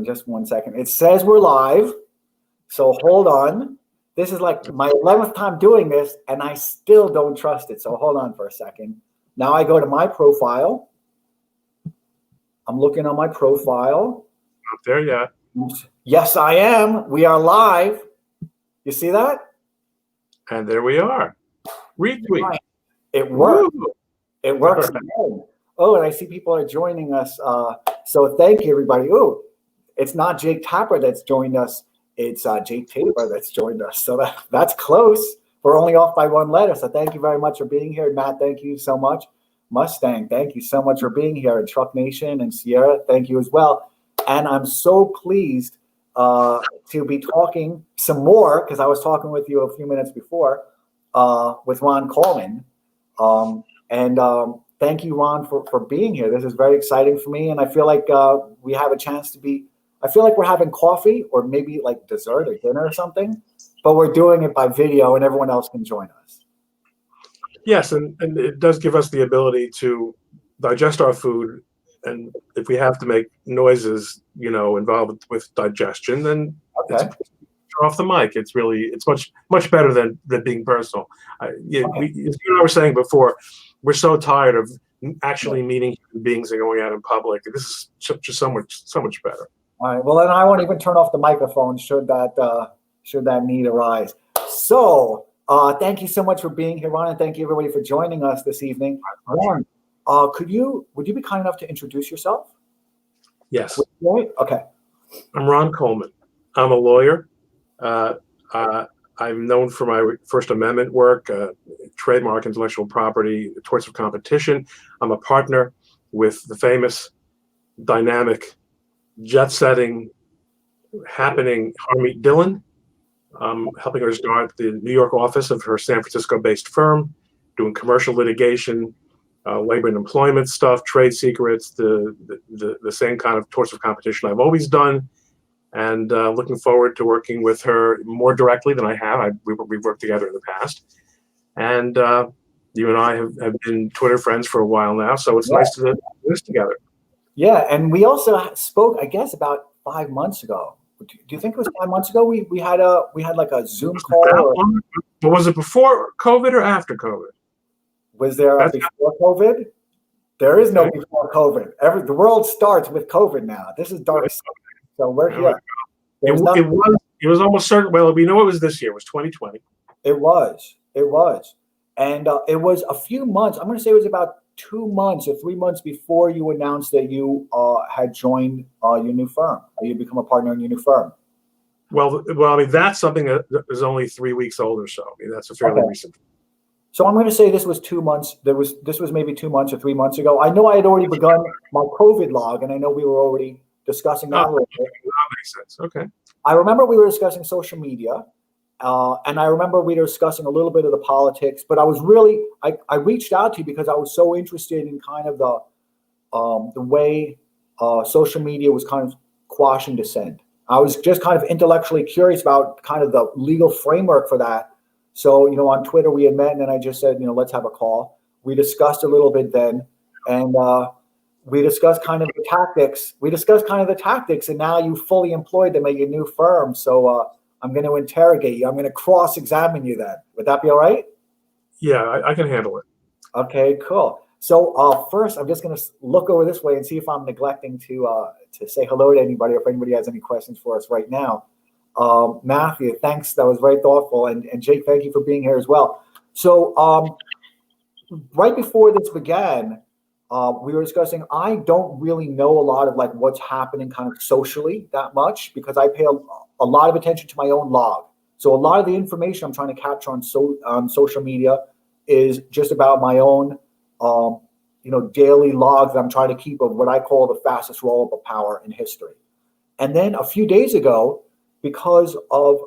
just one second. It says we're live, so hold on. This is like my 11th time doing this, and I still don't trust it. So hold on for a second. Now I go to my profile. I'm looking on my profile. Not there yet. Yes, I am. We are live. You see that? And there we are. Retweet. Right. It works. Woo. It works. Oh, and I see people are joining us. So thank you, everybody. Oh, it's not Jake Tapper that's joined us. It's Jake Tabor that's joined us. So that's close. We're only off by one letter. So thank you very much for being here. Matt, thank you so much. Mustang, thank you so much for being here. And Truck Nation and Sierra, thank you as well. And I'm so pleased to be talking some more, because I was talking with you a few minutes before with Ron Coleman. Thank you, Ron, for being here. This is very exciting for me. And I feel like we have a chance to be, I feel like we're having coffee or maybe like dessert or dinner or something, but we're doing it by video and everyone else can join us. Yes, and it does give us the ability to digest our food. And if we have to make noises, involved with digestion, then it's off the mic. It's much better than being personal. As you and I were saying before, we're so tired of actually meeting human beings and going out in public. This is just so much better. All right. Well, then I won't even turn off the microphone should that need arise. So thank you so much for being here, Ron, and thank you everybody for joining us this evening. Ron, would you be kind enough to introduce yourself? Yes. Okay. I'm Ron Coleman. I'm a lawyer. I'm known for my First Amendment work, trademark, intellectual property, torts of competition. I'm a partner with the famous, dynamic, jet-setting, happening Harmeet Dhillon. I'm helping her start the New York office of her San Francisco-based firm, doing commercial litigation, labor and employment stuff, trade secrets, the same kind of torts of competition I've always done. And looking forward to working with her more directly than I have. We've worked together in the past. And you and I have been Twitter friends for a while now, so it's nice to do this together. Yeah, and we also spoke, I guess, about 5 months ago. Do you think it was 5 months ago? We had like a Zoom call. But was it before COVID or after COVID? Was there a before COVID? There is no before COVID. The world starts with COVID now. This is dark. So we're here. It was almost certain. Well, we know it was this year. It was 2020. It was. And it was a few months. I'm going to say it was about 2 months or 3 months before you announced that you had joined your new firm. You become a partner in your new firm. Well, I mean, that's something that is only 3 weeks old or so. I mean, that's a fairly recent. So I'm going to say this was 2 months. This was maybe 2 months or 3 months ago. I know I had already begun my COVID log, and I know we were already discussing that a little bit. That makes sense. Okay. I remember we were discussing social media, and I remember we were discussing a little bit of the politics. But I was really, I reached out to you because I was so interested in kind of the way social media was kind of quashing dissent. I was just kind of intellectually curious about kind of the legal framework for that. So, on Twitter we had met, and then I just said, let's have a call. We discussed a little bit then, and we discussed kind of the tactics. And now you fully employed them at your new firm. So I'm going to interrogate you. I'm going to cross-examine you then. Would that be all right? Yeah, I can handle it. Okay, cool. So first, I'm just going to look over this way and see if I'm neglecting to say hello to anybody, or if anybody has any questions for us right now. Matthew, thanks. That was very thoughtful. And Jake, thank you for being here as well. So right before this began, we were discussing, I don't really know a lot of like what's happening kind of socially that much, because I pay a lot of attention to my own log. So a lot of the information I'm trying to capture on social media is just about my own, daily logs that I'm trying to keep of what I call the fastest roll-up of power in history. And then a few days ago, because of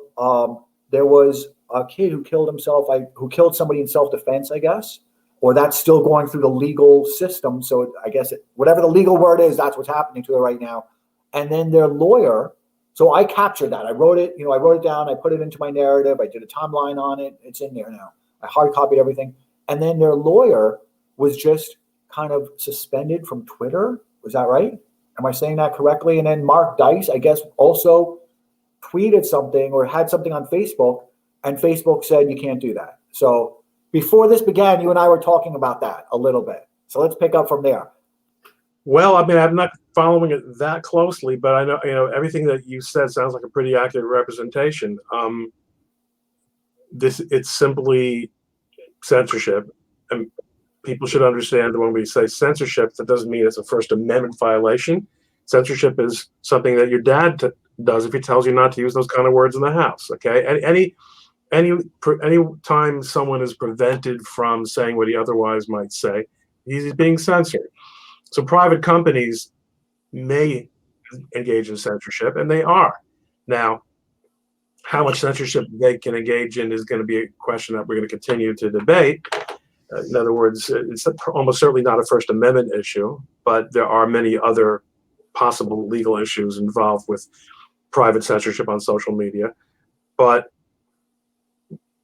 there was a kid who killed himself, who killed somebody in self-defense, I guess, or that's still going through the legal system. So I guess whatever the legal word is, that's what's happening to it right now. And then their lawyer, so I captured that. I wrote it down. I put it into my narrative. I did a timeline on it. It's in there now. I hard copied everything. And then their lawyer was just kind of suspended from Twitter. Was that right? Am I saying that correctly? And then Mark Dice, I guess, also tweeted something or had something on Facebook, and Facebook said you can't do that. So before this began, you and I were talking about that a little bit. So let's pick up from there. Well, I mean, I'm not following it that closely, but I know, everything that you said sounds like a pretty accurate representation. It's simply censorship, and people should understand that when we say censorship, that doesn't mean it's a First Amendment violation. Censorship is something that your dad does if he tells you not to use those kind of words in the house. Okay, any time someone is prevented from saying what he otherwise might say, he's being censored. So private companies may engage in censorship, and they are. Now, how much censorship they can engage in is going to be a question that we're going to continue to debate. In other words, it's almost certainly not a First Amendment issue, but there are many other possible legal issues involved with private censorship on social media. But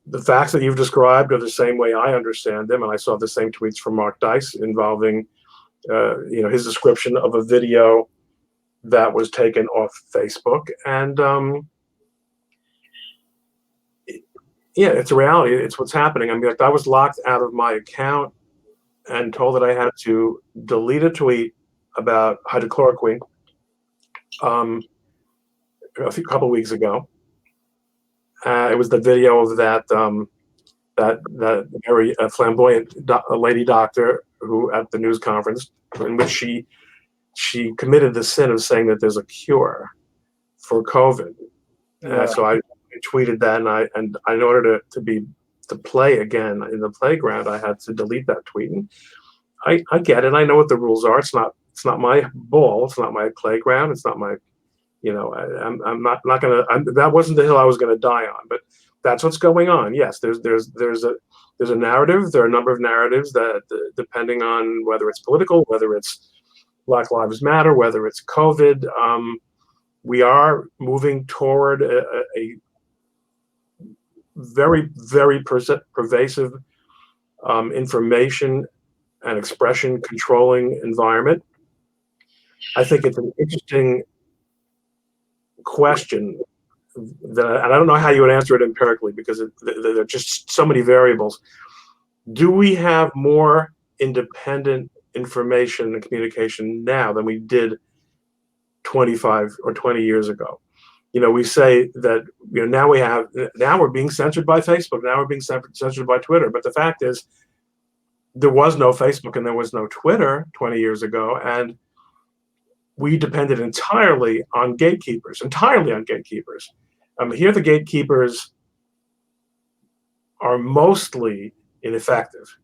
the facts that you've described are the same way I understand them, and I saw the same tweets from Mark Dice involving his description of a video that was taken off Facebook. And it's a reality. It's what's happening. I mean, I was locked out of my account and told that I had to delete a tweet about hydrochloroquine a couple of weeks ago. It was the video of that very flamboyant lady doctor who at the news conference in which she committed the sin of saying that there's a cure for COVID. Yeah. So I tweeted that, and in order to play again in the playground, I had to delete that tweet. And I get it. I know what the rules are. It's not my ball. It's not my playground. It's not my, I'm not gonna. That wasn't the hill I was gonna die on. But that's what's going on. Yes, there's a narrative. There are a number of narratives that, depending on whether it's political, whether it's Black Lives Matter, whether it's COVID, we are moving toward a very, very pervasive information and expression controlling environment. I think it's an interesting question and I don't know how you would answer it empirically because there are just so many variables. Do we have more independent information and communication now than we did 25 or 20 years ago? We say that now we're being censored by Facebook, now we're being censored by Twitter, but the fact is there was no Facebook and there was no Twitter 20 years ago, and we depended entirely on gatekeepers. Here the gatekeepers are mostly ineffective.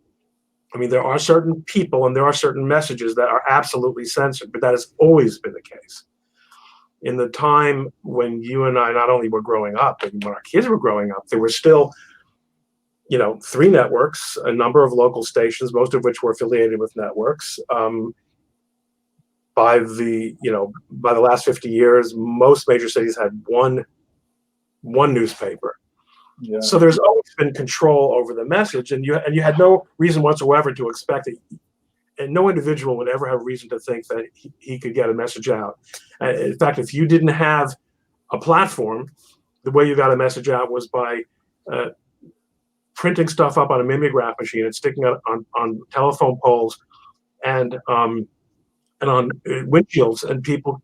I mean, there are certain people and there are certain messages that are absolutely censored, but that has always been the case. In the time when you and I not only were growing up, but when our kids were growing up, there were still, 3 networks, a number of local stations, most of which were affiliated with networks. By the last 50 years, most major cities had one newspaper. Yeah. So there's always been control over the message, and you had no reason whatsoever to expect it, and no individual would ever have reason to think that he could get a message out. In fact, if you didn't have a platform, the way you got a message out was by printing stuff up on a mimeograph machine and sticking it on telephone poles and on windshields, and people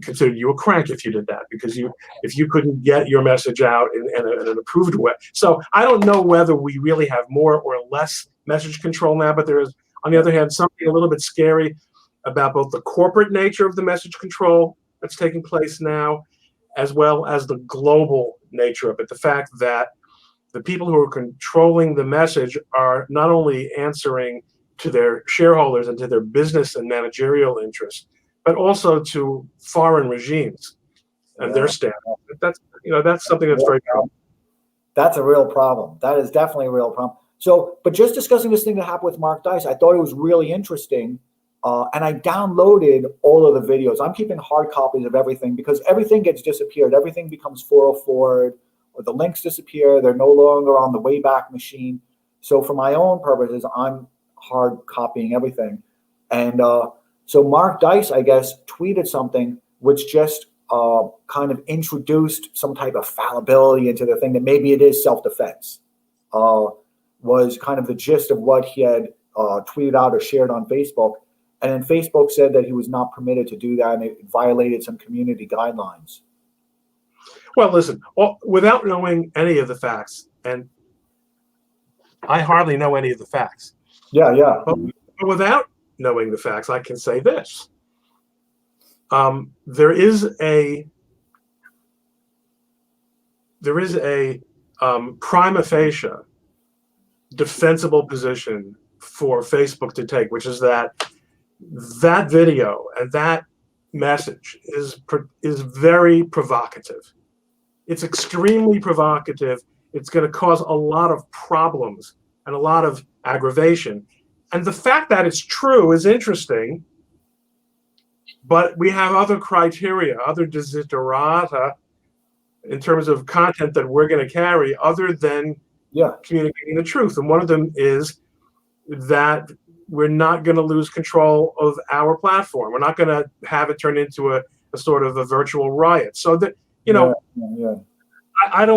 considered you a crank if you did that, because if you couldn't get your message out in an approved way. So I don't know whether we really have more or less message control now, but there is, on the other hand, something a little bit scary about both the corporate nature of the message control that's taking place now, as well as the global nature of it. The fact that the people who are controlling the message are not only answering to their shareholders and to their business and managerial interests, but also to foreign regimes and their stand. That's something that's very powerful. That's a real problem. That is definitely a real problem. So, but just discussing this thing that happened with Mark Dice, I thought it was really interesting. And I downloaded all of the videos. I'm keeping hard copies of everything because everything gets disappeared. Everything becomes 404, or the links disappear. They're no longer on the Wayback Machine. So for my own purposes, I'm hard copying everything. And So Mark Dice, I guess, tweeted something which just kind of introduced some type of fallibility into the thing that maybe it is self-defense. Was kind of the gist of what he had tweeted out or shared on Facebook. And then Facebook said that he was not permitted to do that and it violated some community guidelines. Well, listen, without knowing any of the facts, and I hardly know any of the facts. Yeah. But without knowing the facts, I can say this. There is a prima facie defensible position for Facebook to take, which is that video and that message is very provocative. It's extremely provocative. It's going to cause a lot of problems and a lot of aggravation. And the fact that it's true is interesting, but we have other criteria, other desiderata in terms of content that we're going to carry other than communicating the truth. And one of them is that we're not going to lose control of our platform. We're not going to have it turn into a sort of a virtual riot. So that,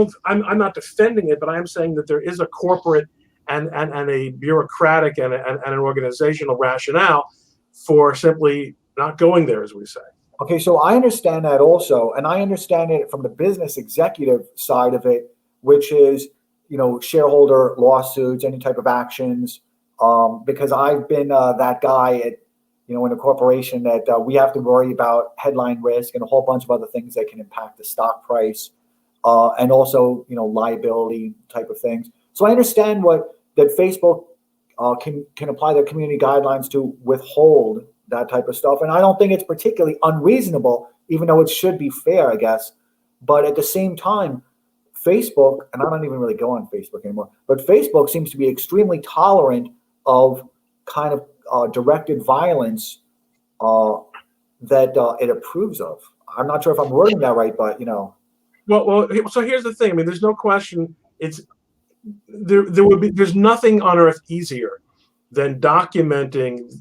I'm not defending it, but I am saying that there is a corporate and a bureaucratic and an organizational rationale for simply not going there, as we say. Okay, so I understand that also, and I understand it from the business executive side of it, which is, shareholder lawsuits, any type of actions, because I've been that guy at, in a corporation that we have to worry about headline risk and a whole bunch of other things that can impact the stock price, and also, liability type of things. So I understand that Facebook can apply their community guidelines to withhold that type of stuff. And I don't think it's particularly unreasonable, even though it should be fair, I guess. But at the same time, Facebook, and I don't even really go on Facebook anymore, but Facebook seems to be extremely tolerant of kind of directed violence that it approves of. I'm not sure if I'm wording that right, but Well, so here's the thing. I mean, there's no question. There's nothing on earth easier than documenting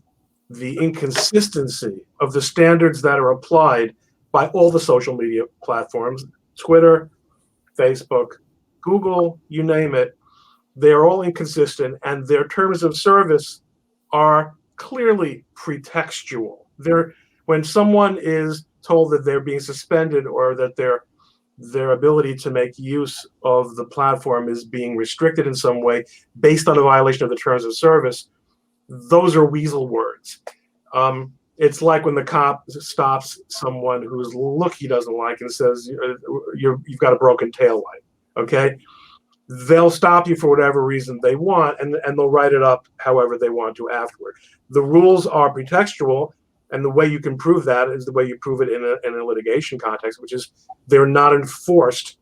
the inconsistency of the standards that are applied by all the social media platforms, Twitter, Facebook, Google, you name it. They're all inconsistent, and their terms of service are clearly pretextual. When someone is told that they're being suspended or that their ability to make use of the platform is being restricted in some way based on a violation of the terms of service, those are weasel words. It's like when the cop stops someone whose look he doesn't like and says, you've got a broken tail light, okay? They'll stop you for whatever reason they want, and they'll write it up however they want to afterward. The rules are pretextual, and the way you can prove that is the way you prove it in a litigation context, which is they're not enforced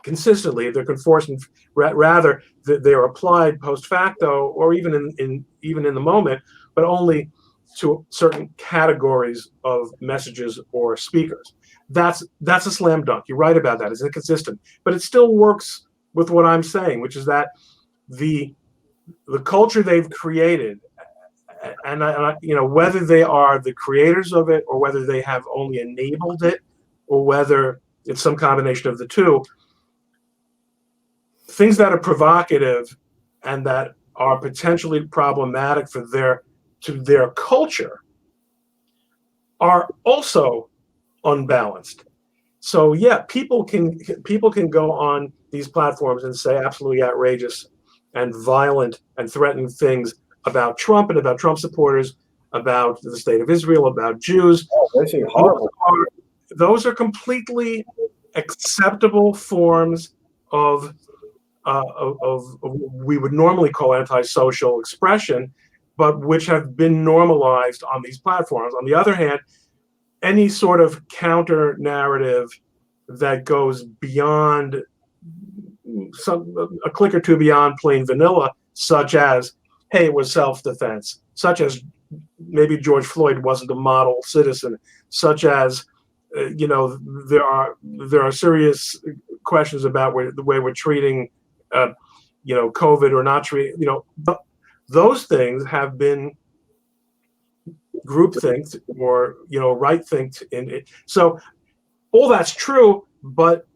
consistently. They're enforced, rather they're applied post facto or even in the moment, but only to certain categories of messages or speakers. That's a slam dunk. You're right about that. It's inconsistent, but it still works with what I'm saying, which is that the culture they've created, and whether they are the creators of it or whether they have only enabled it or whether it's some combination of the two, things that are provocative and that are potentially problematic to their culture are also unbalanced. So yeah, people can go on these platforms and say absolutely outrageous and violent and threatening things about Trump and about Trump supporters, about the state of Israel, about Jews. Oh, that's horrible. Those are completely acceptable forms of we would normally call antisocial expression, but which have been normalized on these platforms. On the other hand, any sort of counter narrative that goes beyond a click or two beyond plain vanilla, such as, hey, it was self-defense, such as maybe George Floyd wasn't a model citizen, such as there are serious questions about the way we're treating COVID or not treating, those things have been groupthink or right think in it. So all that's true, but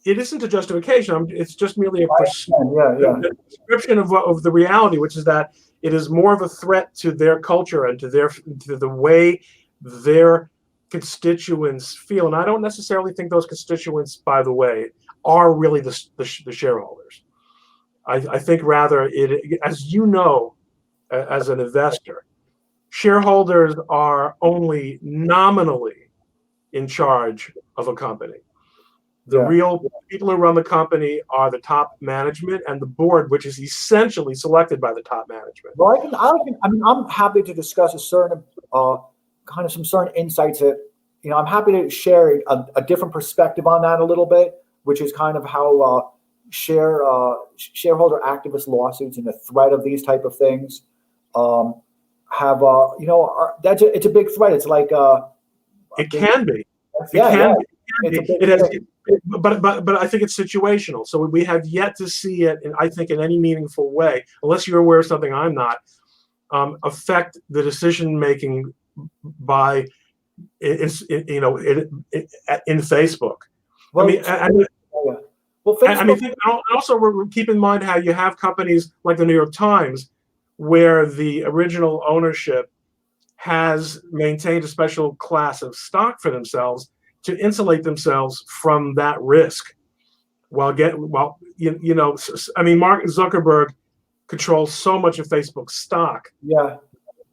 it isn't a justification. It's just merely a description of the reality, which is that it is more of a threat to their culture and to the way their constituents feel. And I don't necessarily think those constituents, by the way, are really the shareholders. I think rather as you know, as an investor, shareholders are only nominally in charge of a company. The real people who run the company are the top management and the board, which is essentially selected by the top management. Well, I'm happy to discuss a certain some certain insights that, I'm happy to share a different perspective on that a little bit, which is kind of how shareholder activist lawsuits and the threat of these type of things it's a big threat. It's like it can be. But I think it's situational. So we have yet to see it, I think, in any meaningful way, unless you're aware of something I'm not, affect the decision making by in Facebook. Well, Facebook. Also keep in mind how you have companies like the New York Times, where the original ownership has maintained a special class of stock for themselves to insulate themselves from that risk. Mark Zuckerberg controls so much of Facebook's stock. Yeah.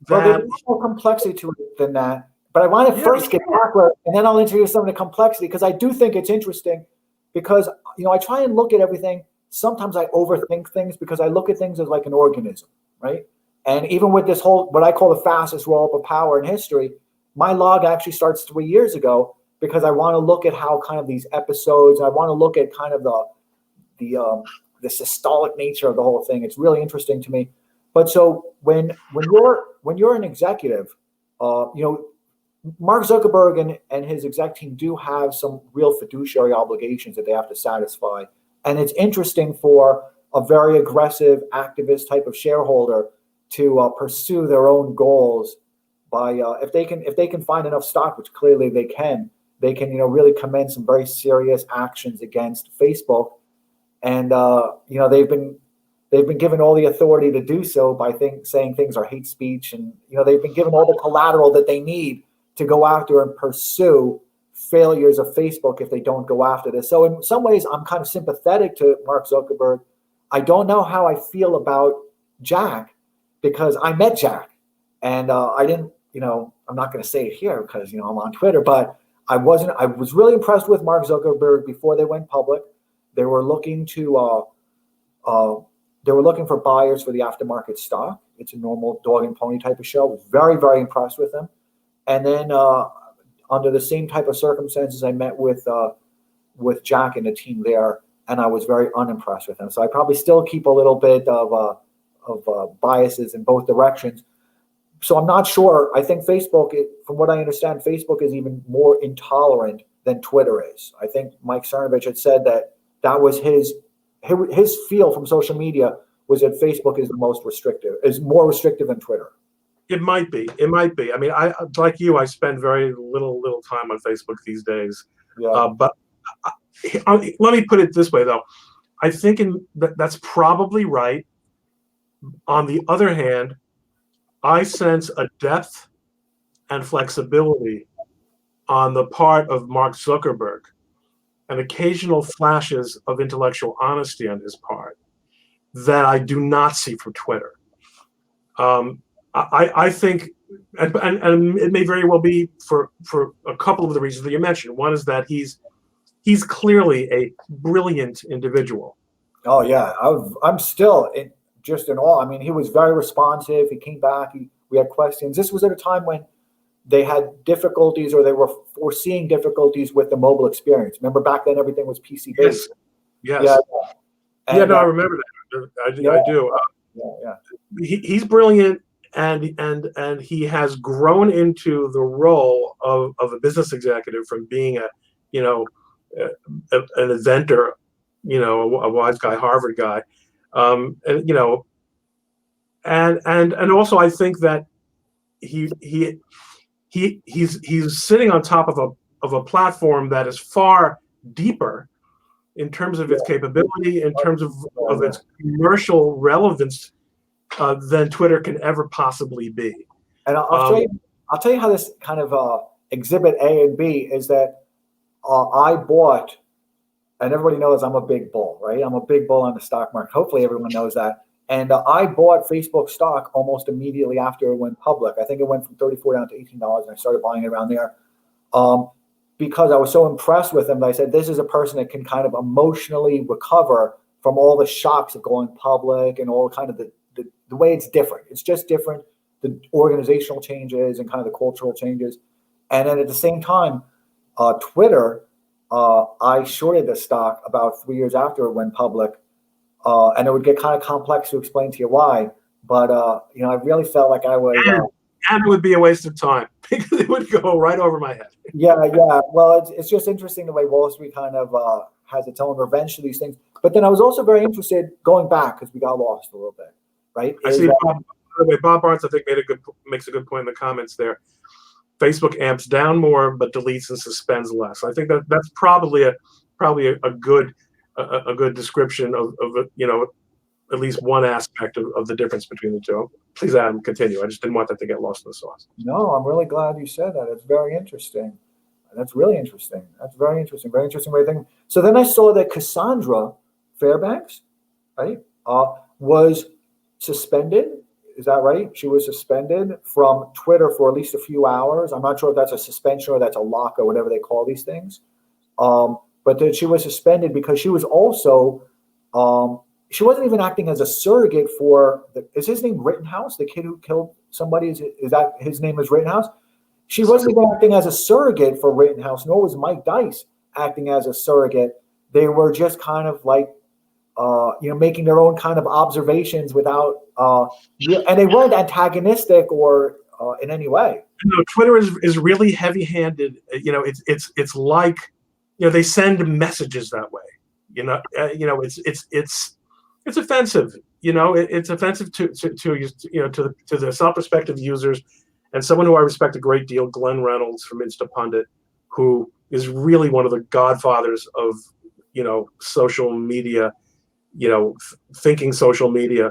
Well, there's more complexity to it than that. But I want to first get backward, and then I'll introduce some of the complexity, because I do think it's interesting, because I try and look at everything. Sometimes I overthink things because I look at things as like an organism, right? And even with this whole, what I call the fastest roll-up of power in history, my log actually starts 3 years ago, because I want to look at how kind of these episodes, I want to look at kind of the systolic nature of the whole thing. It's really interesting to me. But so when you're an executive, Mark Zuckerberg and his exec team do have some real fiduciary obligations that they have to satisfy. And it's interesting for a very aggressive activist type of shareholder to pursue their own goals by if they can find enough stock, which clearly they can really commence some very serious actions against Facebook. And they've been given all the authority to do so by saying things are hate speech, and they've been given all the collateral that they need to go after and pursue failures of Facebook if they don't go after this. So in some ways, I'm kind of sympathetic to Mark Zuckerberg. I don't know how I feel about Jack, because I met Jack, and I didn't. I'm not going to say it here because I'm on Twitter, but I was really impressed with Mark Zuckerberg before they went public. They were looking for buyers for the aftermarket stock. It's a normal dog and pony type of show. I was very, very impressed with them. And then under the same type of circumstances, I met with Jack and the team there, and I was very unimpressed with them. So I probably still keep a little bit of biases in both directions. So I'm not sure. I think Facebook, from what I understand, Facebook is even more intolerant than Twitter is. I think Mike Cernovich had said that was his feel from social media was that Facebook is more restrictive than Twitter. It might be. I mean, I like you. I spend very little time on Facebook these days. Yeah. But let me put it this way, though. I think that's probably right. On the other hand, I sense a depth and flexibility on the part of Mark Zuckerberg, and occasional flashes of intellectual honesty on his part that I do not see from Twitter. I think, and it may very well be for a couple of the reasons that you mentioned. One is that he's clearly a brilliant individual. Oh yeah, I'm still just in awe. I mean, he was very responsive. He came back. We had questions. This was at a time when they had difficulties, or they were foreseeing difficulties with the mobile experience. Remember, back then everything was PC based. Yes. Yeah. And, I remember that. I do. He's brilliant, and he has grown into the role of a business executive from being an inventor, a wise guy, Harvard guy, and also I think that he's sitting on top of a platform that is far deeper in terms of its capability, in terms of its commercial relevance, than Twitter can ever possibly be. And I'll tell you how this kind of exhibit A and B is that I bought, and everybody knows I'm a big bull, right? I'm a big bull on the stock market. Hopefully everyone knows that. And I bought Facebook stock almost immediately after it went public. I think it went from $34 down to $18, and I started buying it around there because I was so impressed with him that I said, this is a person that can kind of emotionally recover from all the shocks of going public and all kind of the way it's different. It's just different, the organizational changes and kind of the cultural changes. And then at the same time, Twitter, I shorted the stock about 3 years after it went public. And it would get kind of complex to explain to you why. But, I really felt like I was... and it would be a waste of time because it would go right over my head. Yeah. Well, it's just interesting the way Wall Street kind of has its own revenge to these things. But then I was also very interested, going back, because we got lost a little bit, right? I see Bob Barnes, I think, makes a good point in the comments there. Facebook amps down more, but deletes and suspends less. I think that's probably a good description of at least one aspect of the difference between the two. Please, Adam, continue. I just didn't want that to get lost in the sauce. No, I'm really glad you said that. It's very interesting. That's really interesting. That's very interesting. Very interesting way of thinking. So then I saw that Cassandra Fairbanks, right, was suspended. Is that right? She was suspended from Twitter for at least a few hours. I'm not sure if that's a suspension or that's a lock or whatever they call these things. But that she was suspended because she was also, she wasn't even acting as a surrogate for, is his name Rittenhouse, the kid who killed somebody? Is that his name is Rittenhouse? She wasn't even acting as a surrogate for Rittenhouse, nor was Mike Dice acting as a surrogate. They were just kind of like, making their own kind of observations without, and they weren't antagonistic or in any way. No, Twitter is really heavy-handed. It's like, they send messages that way. It's offensive. It's offensive to the self-respective users, and someone who I respect a great deal, Glenn Reynolds from Instapundit, who is really one of the godfathers of social media. Thinking social media.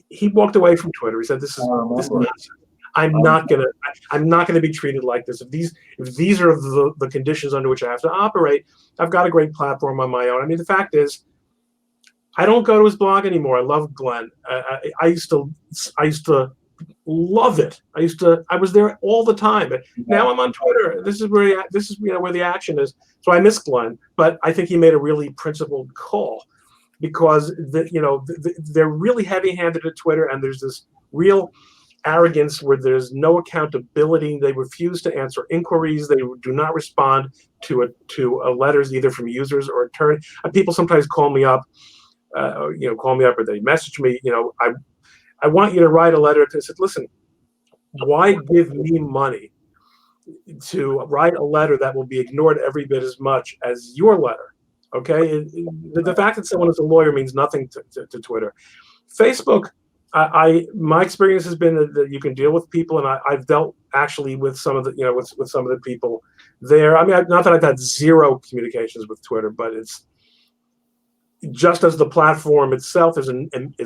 He walked away from Twitter. He said, "This is nonsense. I'm not gonna be treated like this. If these are the conditions under which I have to operate, I've got a great platform on my own." I mean, the fact is, I don't go to his blog anymore. I love Glenn. I used to love it. I was there all the time. But now I'm on Twitter. This is where the action is. So I miss Glenn, but I think he made a really principled call. Because they're really heavy-handed at Twitter, and there's this real arrogance where there's no accountability. They refuse to answer inquiries. They do not respond to letters either from users or attorneys. People sometimes call me up, or they message me. I want you to write a letter. I said, listen, why give me money to write a letter that will be ignored every bit as much as your letter? Okay, the fact that someone is a lawyer means nothing to Twitter. Facebook, my experience has been that you can deal with people, and I've dealt actually with some of the with some of the people there. I mean, not that I've had zero communications with Twitter, but it's just as the platform itself is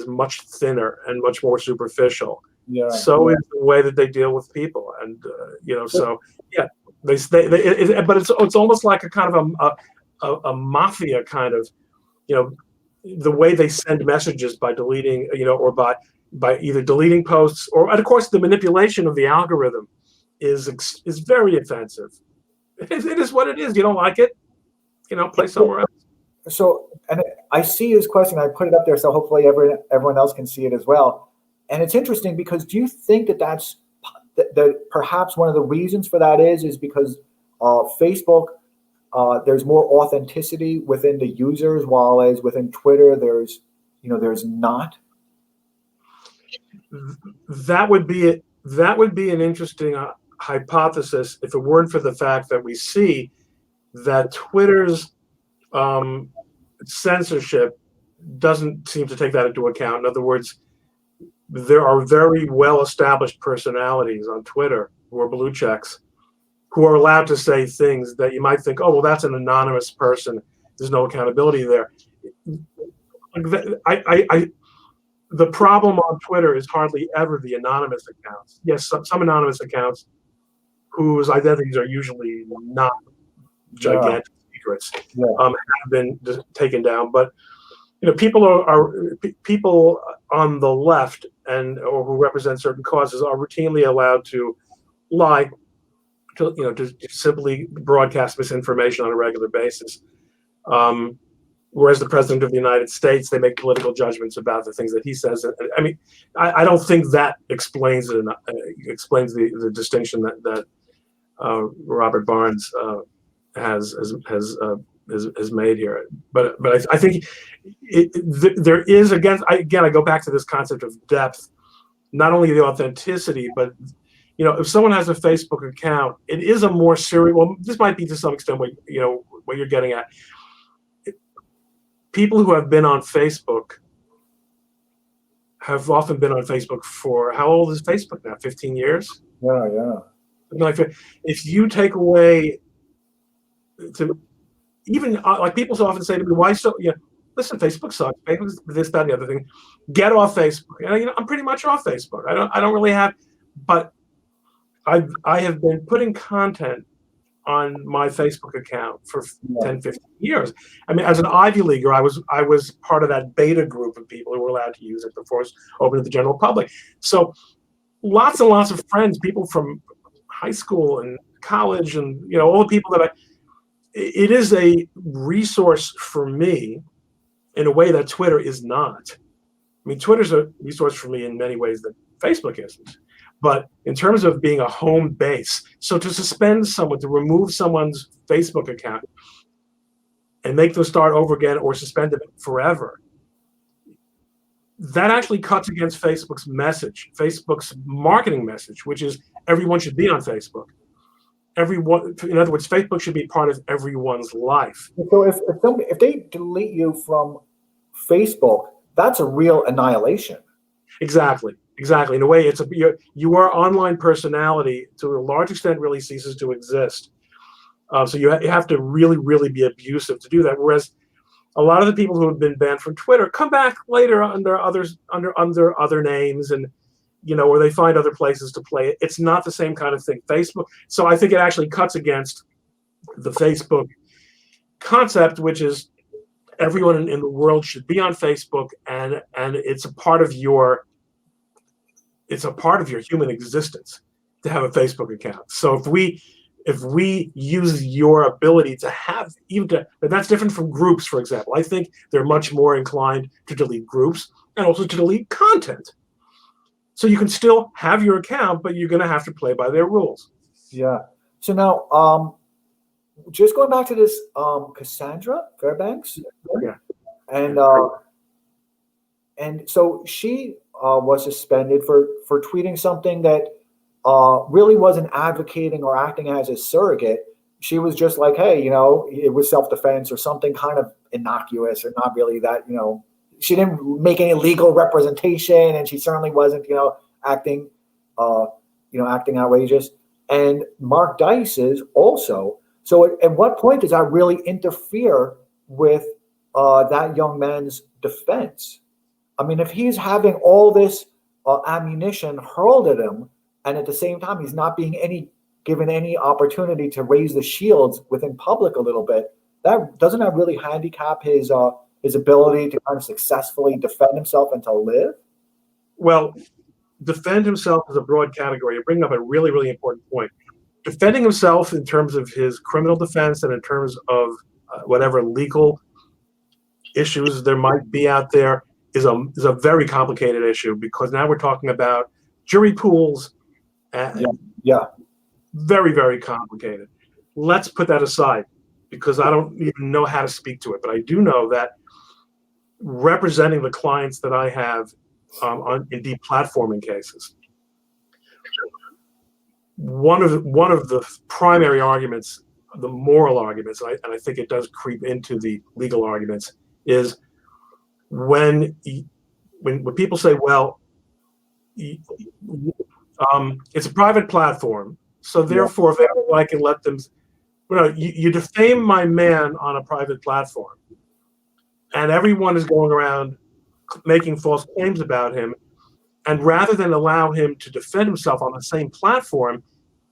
much thinner and much more superficial. Yeah. So is the way that they deal with people, and so yeah, but it's almost like a kind of a mafia kind of, the way they send messages by deleting, or by either deleting posts, or, and of course, the manipulation of the algorithm is very offensive. It is what it is. You don't like it, play somewhere else. So, and I see his question. I put it up there, so hopefully everyone else can see it as well. And it's interesting because do you think that perhaps one of the reasons for that is because Facebook, there's more authenticity within the users, while as within Twitter, there's not. That would be an interesting hypothesis if it weren't for the fact that we see that Twitter's censorship doesn't seem to take that into account. In other words, there are very well-established personalities on Twitter who are blue checks, who are allowed to say things that you might think, oh, well, that's an anonymous person. There's no accountability there. The problem on Twitter is hardly ever the anonymous accounts. Yes, some anonymous accounts whose identities are usually not gigantic secrets have been taken down. But people are people on the left or who represent certain causes are routinely allowed to lie, to simply broadcast misinformation on a regular basis. Whereas the president of the United States, they make political judgments about the things that he says. I mean, I don't think that explains it. Explains the distinction that Robert Barnes has made here. But I think there is, again, I go back to this concept of depth, not only the authenticity, but if someone has a Facebook account, it is a more serious. Well, this might be to some extent what you're getting at. People who have been on Facebook have often been on Facebook for, how old is Facebook now? 15 years? Yeah. Like, if you take away, even like people so often say to me, why so, listen, Facebook sucks. Facebook's this, that, and the other thing. Get off Facebook. And, I'm pretty much off Facebook. I don't really have, but I have been putting content on my Facebook account for 10, 15 years. I mean, as an Ivy Leaguer, I was part of that beta group of people who were allowed to use it before it was open to the general public. So lots and lots of friends, people from high school and college, and all the people that it is a resource for me in a way that Twitter is not. I mean, Twitter's a resource for me in many ways that Facebook isn't. But in terms of being a home base, so to suspend someone, to remove someone's Facebook account and make them start over again or suspend them forever, that actually cuts against Facebook's message, Facebook's marketing message, which is everyone should be on Facebook. Everyone, in other words, Facebook should be part of everyone's life. So if they delete you from Facebook, that's a real annihilation. Exactly. In a way, your online personality to a large extent really ceases to exist. So you have to really, really be abusive to do that. Whereas a lot of the people who have been banned from Twitter come back later under other names, and or they find other places to play it. It's not the same kind of thing. Facebook. So I think it actually cuts against the Facebook concept, which is everyone in the world should be on Facebook, and it's a part of your human existence to have a Facebook account. So if we use your ability to have and that's different from groups, for example. I think they're much more inclined to delete groups and also to delete content. So you can still have your account, but you're going to have to play by their rules. Yeah. So now, just going back to this Cassandra Fairbanks. Yeah. And so she was suspended for tweeting something that really wasn't advocating or acting as a surrogate. She was just like, hey, it was self-defense or something kind of innocuous, or not really that, she didn't make any legal representation, and she certainly wasn't, acting outrageous. And Mark Dice is also. So at what point does that really interfere with that young man's defense? I mean, if he's having all this ammunition hurled at him, and at the same time he's not being given any opportunity to raise the shields within public a little bit, doesn't that really handicap his ability to kind of successfully defend himself and to live? Well, defend himself is a broad category. You bring up a really, really important point. Defending himself in terms of his criminal defense and in terms of whatever legal issues there might be out there is a very complicated issue, because now we're talking about jury pools. Yeah. Very, very complicated. Let's put that aside, because I don't even know how to speak to it. But I do know that representing the clients that I have in deplatforming cases, one of the primary arguments, the moral arguments, and I think it does creep into the legal arguments, is when people say, well, it's a private platform, so therefore, if I can let them, you defame my man on a private platform, and everyone is going around making false claims about him, and rather than allow him to defend himself on the same platform,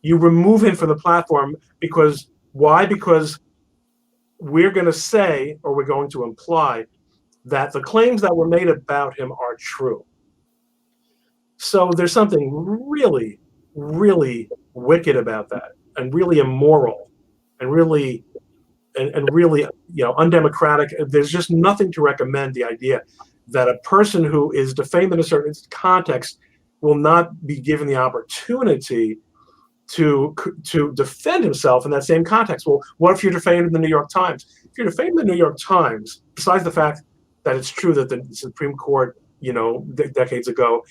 you remove him from the platform because why? Because we're going to say, or we're going to imply, that the claims that were made about him are true. So there's something really, really wicked about that, and really immoral, and really, undemocratic. There's just nothing to recommend the idea that a person who is defamed in a certain context will not be given the opportunity to defend himself in that same context. Well, what if you're defamed in the New York Times? If you're defamed in the New York Times, besides the fact that it's true that the Supreme Court, decades ago,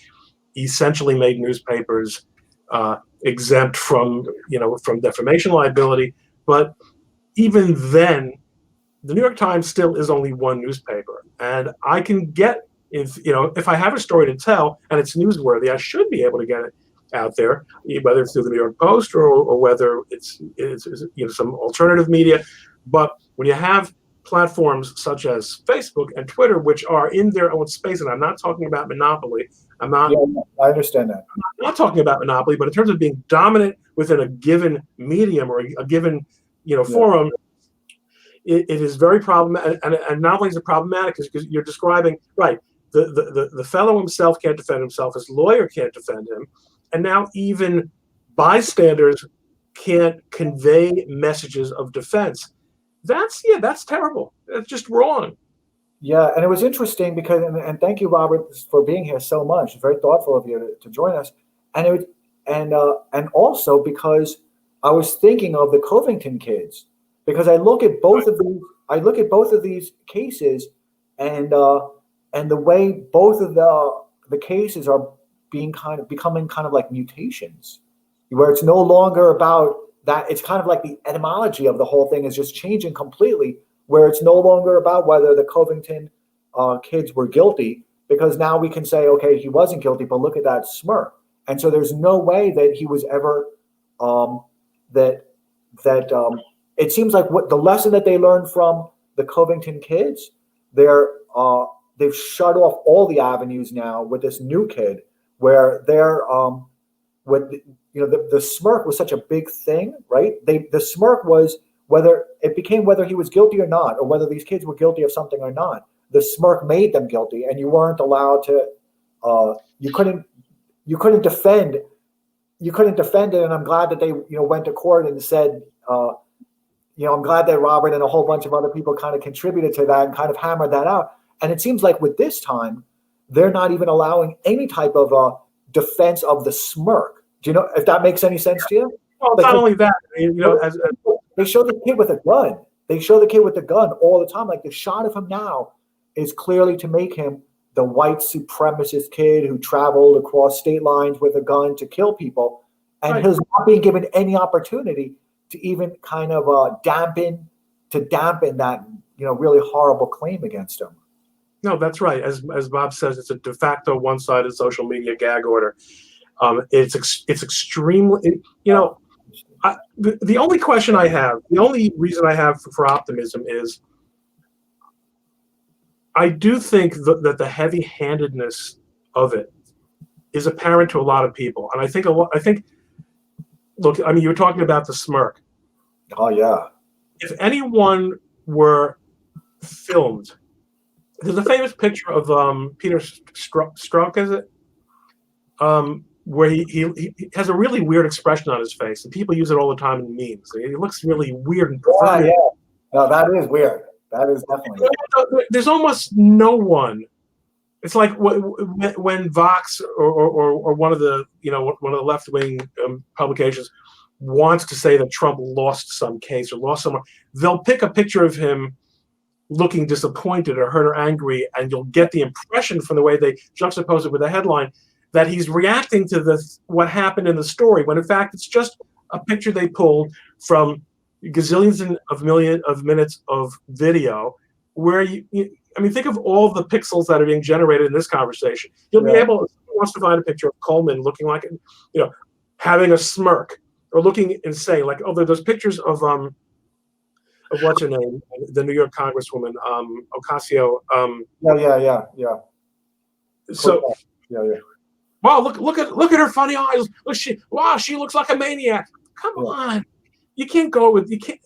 essentially made newspapers exempt from defamation liability, but even then, the New York Times still is only one newspaper, and I can get if I have a story to tell and it's newsworthy, I should be able to get it out there, whether it's through the New York Post or whether it's some alternative media. But when you have platforms such as Facebook and Twitter, which are in their own space, and I'm not talking about monopoly. I understand that. I'm not talking about monopoly, but in terms of being dominant within a given medium or a given forum, it is very problematic. And not only is it problematic, because you're describing, right, the fellow himself can't defend himself, his lawyer can't defend him, and now even bystanders can't convey messages of defense. That's terrible. That's just wrong. Yeah, and it was interesting because, and thank you, Robert, for being here so much. It's very thoughtful of you to join us, and also because I was thinking of the Covington kids, because I look at both of these cases, and the way both of the cases are becoming kind of like mutations, where it's no longer about that. It's kind of like the etymology of the whole thing is just changing completely, where it's no longer about whether the Covington kids were guilty, because now we can say, okay, he wasn't guilty, but look at that smirk. And so there's no way that he was ever it seems like what the lesson that they learned from the Covington kids, they've shut off all the avenues now with this new kid, where the smirk was such a big thing, right? The smirk was whether he was guilty or not, or whether these kids were guilty of something or not. The smirk made them guilty, and you weren't allowed to. You couldn't defend it. And I'm glad that they went to court and said, I'm glad that Robert and a whole bunch of other people kind of contributed to that and kind of hammered that out. And it seems like with this time, they're not even allowing any type of defense of the smirk. Do you know if that makes any sense to you? Well, not only that, they show the kid with a gun. They show the kid with the gun all the time. Like, the shot of him now is clearly to make him the white supremacist kid who traveled across state lines with a gun to kill people, and he's not being given any opportunity to even kind of dampen that really horrible claim against him. No, that's right. As Bob says, it's a de facto one-sided social media gag order. It's extremely, the only question I have, the only reason I have for optimism is I do think that the heavy-handedness of it is apparent to a lot of people. And I think, look, I mean, you were talking about the smirk. Oh, yeah. If anyone were filmed, there's a famous picture of Peter Strzok, is it? Where he has a really weird expression on his face, and people use it all the time in memes. He looks really weird and perverted. Yeah. No, that is weird. That is definitely weird. There's almost no one. It's like when Vox or one of the left-wing publications wants to say that Trump lost some case or lost someone, they'll pick a picture of him looking disappointed or hurt or angry, and you'll get the impression from the way they juxtapose it with a headline that he's reacting to what happened in the story, when in fact it's just a picture they pulled from gazillions of minutes of video, where think of all the pixels that are being generated in this conversation. You'll be able, wants to find a picture of Coleman looking like, having a smirk or looking insane, like, oh, there's pictures of what's her name, the New York Congresswoman, Ocasio. Yeah. So, Yeah. wow, look at her funny eyes. She looks like a maniac. Come on, you can't go with you can't.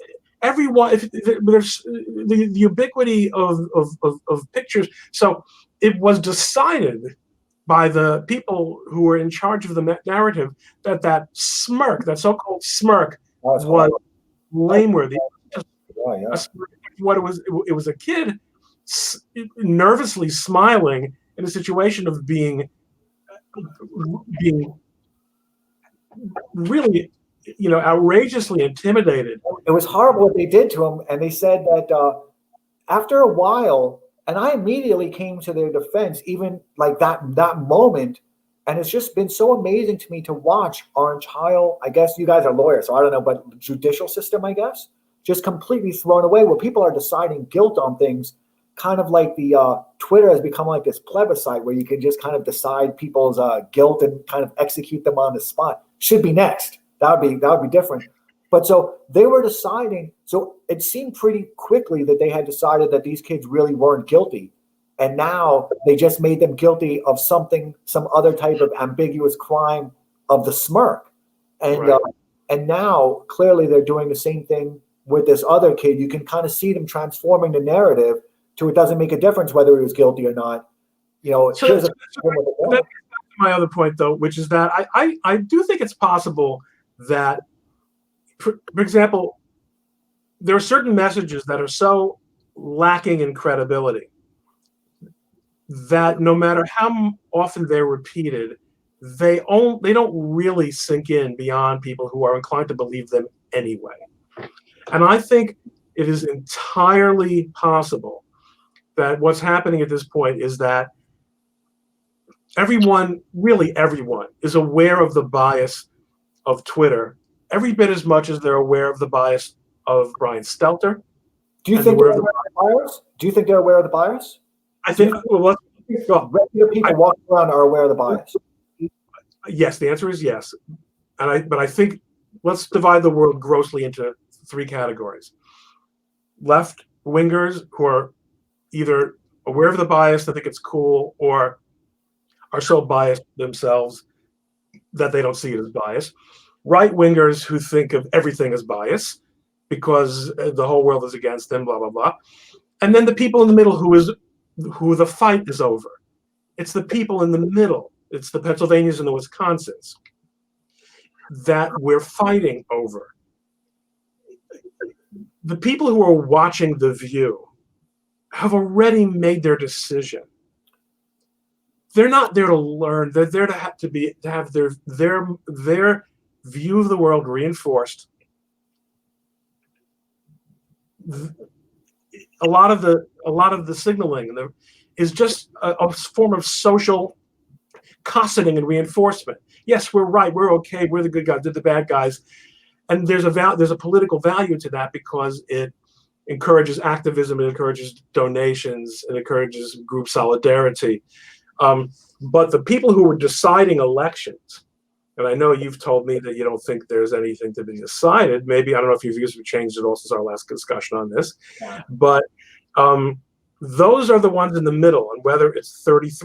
Everyone, if there's the ubiquity of pictures, so it was decided by the people who were in charge of the narrative that smirk, that so-called smirk, was blameworthy. What it was a kid nervously smiling in a situation of being really, outrageously intimidated. It was horrible what they did to him, and they said that after a while, and I immediately came to their defense, even like that moment, and it's just been so amazing to me to watch our entire, I guess you guys are lawyers, so I don't know, but judicial system, I guess, just completely thrown away, where people are deciding guilt on things, kind of like the Twitter has become like this plebiscite where you can just kind of decide people's guilt and kind of execute them on the spot. Should be next. That would be different. But so they were deciding, so it seemed pretty quickly that they had decided that these kids really weren't guilty. And now they just made them guilty of some other type of ambiguous crime of the smirk. And right. And now clearly they're doing the same thing with this other kid. You can kind of see them transforming the narrative to it doesn't make a difference whether he was guilty or not. That's my other point, though, which is that I do think it's possible that, for example, there are certain messages that are so lacking in credibility that no matter how often they're repeated, they don't really sink in beyond people who are inclined to believe them anyway. And I think it is entirely possible that what's happening at this point is that really everyone, is aware of the bias of Twitter every bit as much as they're aware of the bias of Brian Stelter. Do you think they're aware of the bias? Do you think they're aware of the bias? I think regular people walking around are aware of the bias. Yes, the answer is yes. But I think let's divide the world grossly into three categories. Left wingers who are either aware of the bias, that think it's cool, or are so biased themselves that they don't see it as bias. Right wingers who think of everything as bias because the whole world is against them, blah, blah, blah. And then the people in the middle who the fight is over. It's the people in the middle. It's the Pennsylvanians and the Wisconsins that we're fighting over. The people who are watching The View have already made their decision. They're not there to learn. They're there to have their view of the world reinforced. A lot of the signaling is just a form of social cosseting and reinforcement. Yes, we're right. We're okay. We're the good guys. They're the bad guys. And there's a political value to that because it encourages activism, it encourages donations, it encourages group solidarity. But the people who were deciding elections, and I know you've told me that you don't think there's anything to be decided. Maybe, I don't know if your views have changed at all since our last discussion on this, but those are the ones in the middle, and whether it's 33%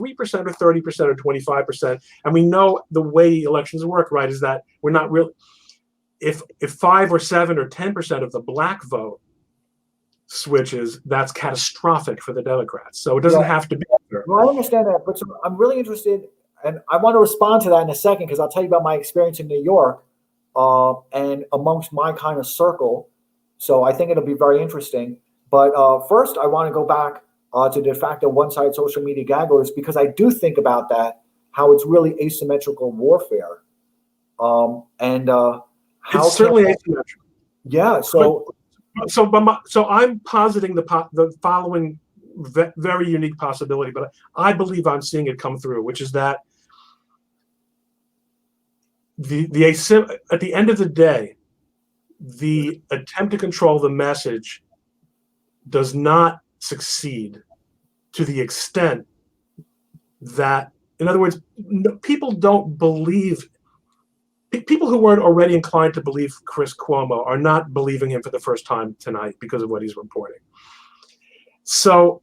or 30% or 25%, and we know the way elections work, right, is that we're not really, if 5 or 7 or 10% of the black vote switches, that's catastrophic for the Democrats. So it doesn't have to be there. Well, I understand that, but I'm really interested, and I want to respond to that in a second because I'll tell you about my experience in New York and amongst my kind of circle. So I think it'll be very interesting. But first, I want to go back to de facto one-sided social media gag orders because I do think about that, how it's really asymmetrical warfare. How it's certainly asymmetrical. Yeah. So I'm positing the following very unique possibility, but I believe I'm seeing it come through, which is that at the end of the day, the attempt to control the message does not succeed to the extent that In other words, people don't believe. People who weren't already inclined to believe Chris Cuomo are not believing him for the first time tonight because of what he's reporting. So,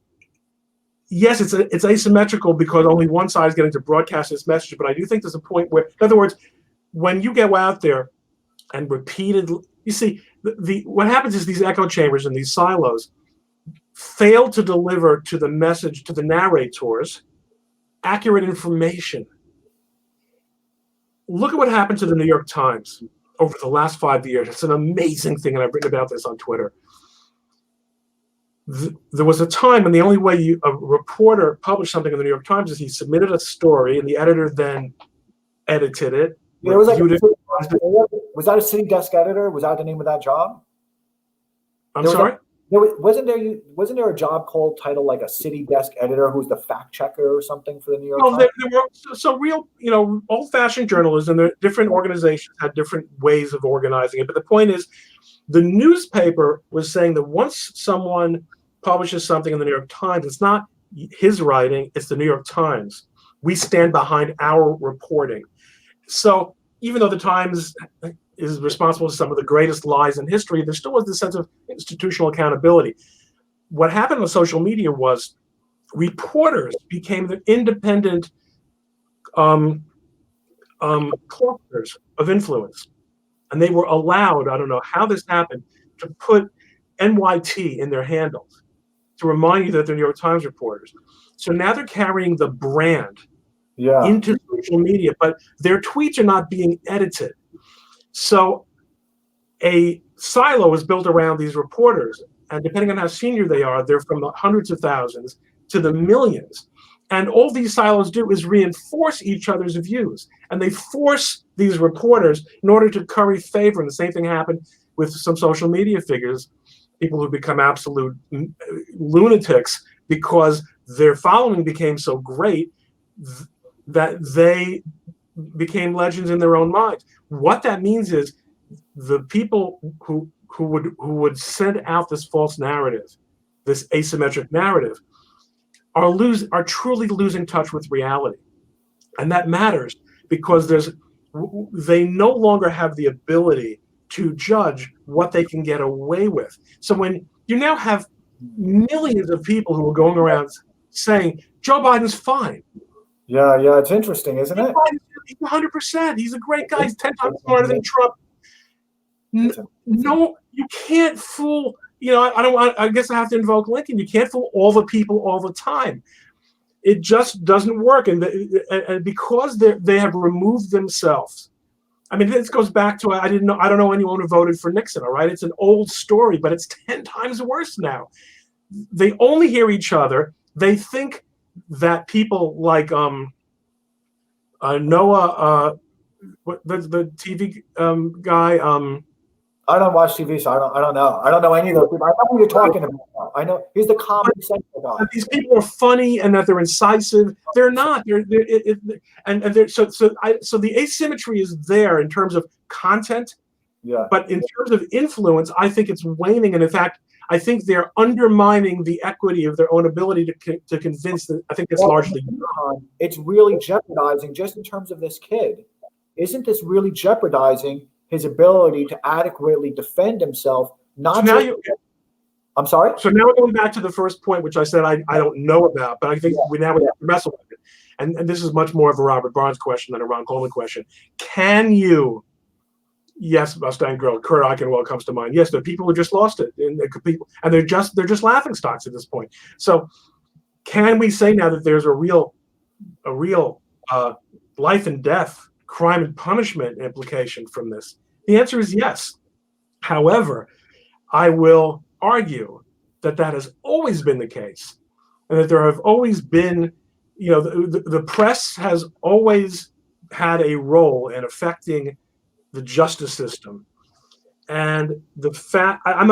yes, it's asymmetrical because only one side is getting to broadcast this message. But I do think there's a point where, in other words, when you go out there and repeatedly, you see, what happens is these echo chambers and these silos fail to deliver to the message, to the narrators, accurate information. Look at what happened to the New York Times over the last 5 years. It's an amazing thing, and I've written about this on Twitter. There was a time when the only way a reporter published something in the New York Times is he submitted a story, and the editor then edited it. Yeah, was that a city desk editor? Was that the name of that job? I'm sorry? Wasn't there a job called title like a city desk editor who's the fact checker or something for the New York Times? There were real, old-fashioned journalism. There different organizations had different ways of organizing it. But the point is, the newspaper was saying that once someone publishes something in the New York Times, it's not his writing, it's the New York Times. We stand behind our reporting. So even though the Times is responsible for some of the greatest lies in history, there still was this sense of institutional accountability. What happened with social media was reporters became the independent clusters of influence. And they were allowed, I don't know how this happened, to put NYT in their handles to remind you that they're New York Times reporters. So now they're carrying the brand into social media, but their tweets are not being edited. So a silo is built around these reporters, and depending on how senior they are, they're from the hundreds of thousands to the millions. And all these silos do is reinforce each other's views, and they force these reporters in order to curry favor. And the same thing happened with some social media figures, people who become absolute lunatics because their following became so great that they became legends in their own minds. What that means is the people who would send out this false narrative, this asymmetric narrative, are truly losing touch with reality. And that matters because they no longer have the ability to judge what they can get away with. So when you now have millions of people who are going around saying, Joe Biden's fine. Yeah, it's interesting, isn't it? He's 100%. He's a great guy. He's 10 times smarter than Trump. No, you can't fool. I guess I have to invoke Lincoln. You can't fool all the people all the time. It just doesn't work, and because they have removed themselves. I mean, this goes back to I don't know anyone who voted for Nixon. All right, it's an old story, but it's 10 times worse now. They only hear each other. They think that people like Noah, the TV guy. I don't watch TV, so I don't know. I don't know any of those people. I know who you're talking about. I know he's the common sense guy. These people are funny and that they're incisive. They're not. So the asymmetry is there in terms of content. Yeah. But in terms of influence, I think it's waning, and in fact, I think they're undermining the equity of their own ability to convince that. I think it's largely. It's really jeopardizing, just in terms of this kid. Isn't this really jeopardizing his ability to adequately defend himself? I'm sorry? So now we're going back to the first point, which I said I don't know about, but I think we have to wrestle with it. And this is much more of a Robert Barnes question than a Ron Coleman question. Can you? Yes, Mustang Girl, Kurt Eichenwald comes to mind. Yes, the people who just lost it, and they're just laughing stocks at this point. So, can we say now that there's a real life and death, crime and punishment implication from this? The answer is yes. However, I will argue that has always been the case, and that there have always been, the press has always had a role in affecting the justice system, and the fact I'm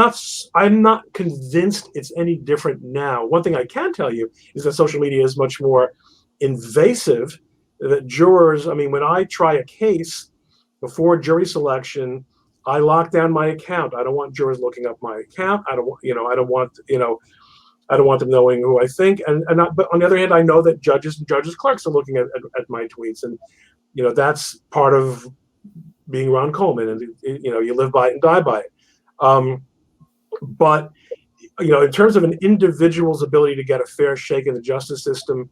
not convinced it's any different now. One thing I can tell you is that social media is much more invasive. That jurors, when I try a case before jury selection, I lock down my account. I don't want jurors looking up my account. I don't want I don't want them knowing who I think. But on the other hand, I know that judges and judges' clerks are looking at my tweets, and that's part of being Ron Coleman, and you live by it and die by it. But in terms of an individual's ability to get a fair shake in the justice system,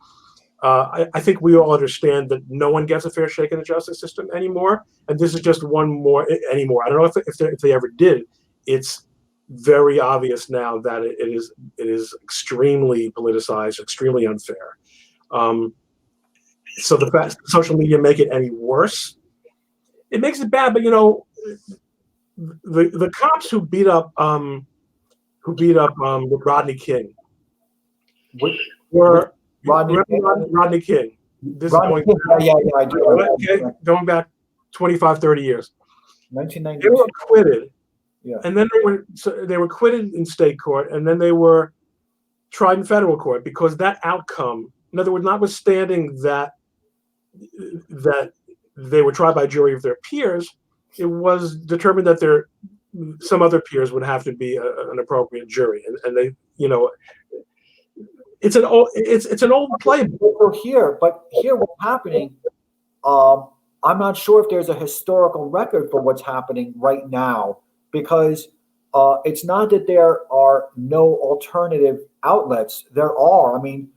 I think we all understand that no one gets a fair shake in the justice system anymore, and this is just one more anymore. I don't know if they ever did. It's very obvious now that it is extremely politicized, extremely unfair. So the fact social media make it any worse, it makes it bad. But the cops who beat up Rodney King were Rodney King. This Rodney is going King. Yeah, I do. Going back 25, 30 years. 1990. They were acquitted. Yeah. And then they were acquitted in state court, and then they were tried in federal court because that outcome, in other words, notwithstanding that they were tried by jury of their peers, it was determined that some other peers would have to be an appropriate jury, and they, it's an old playbook. So here what's happening, I'm not sure if there's a historical record for what's happening right now, because it's not that there are no alternative outlets. There are. I mean,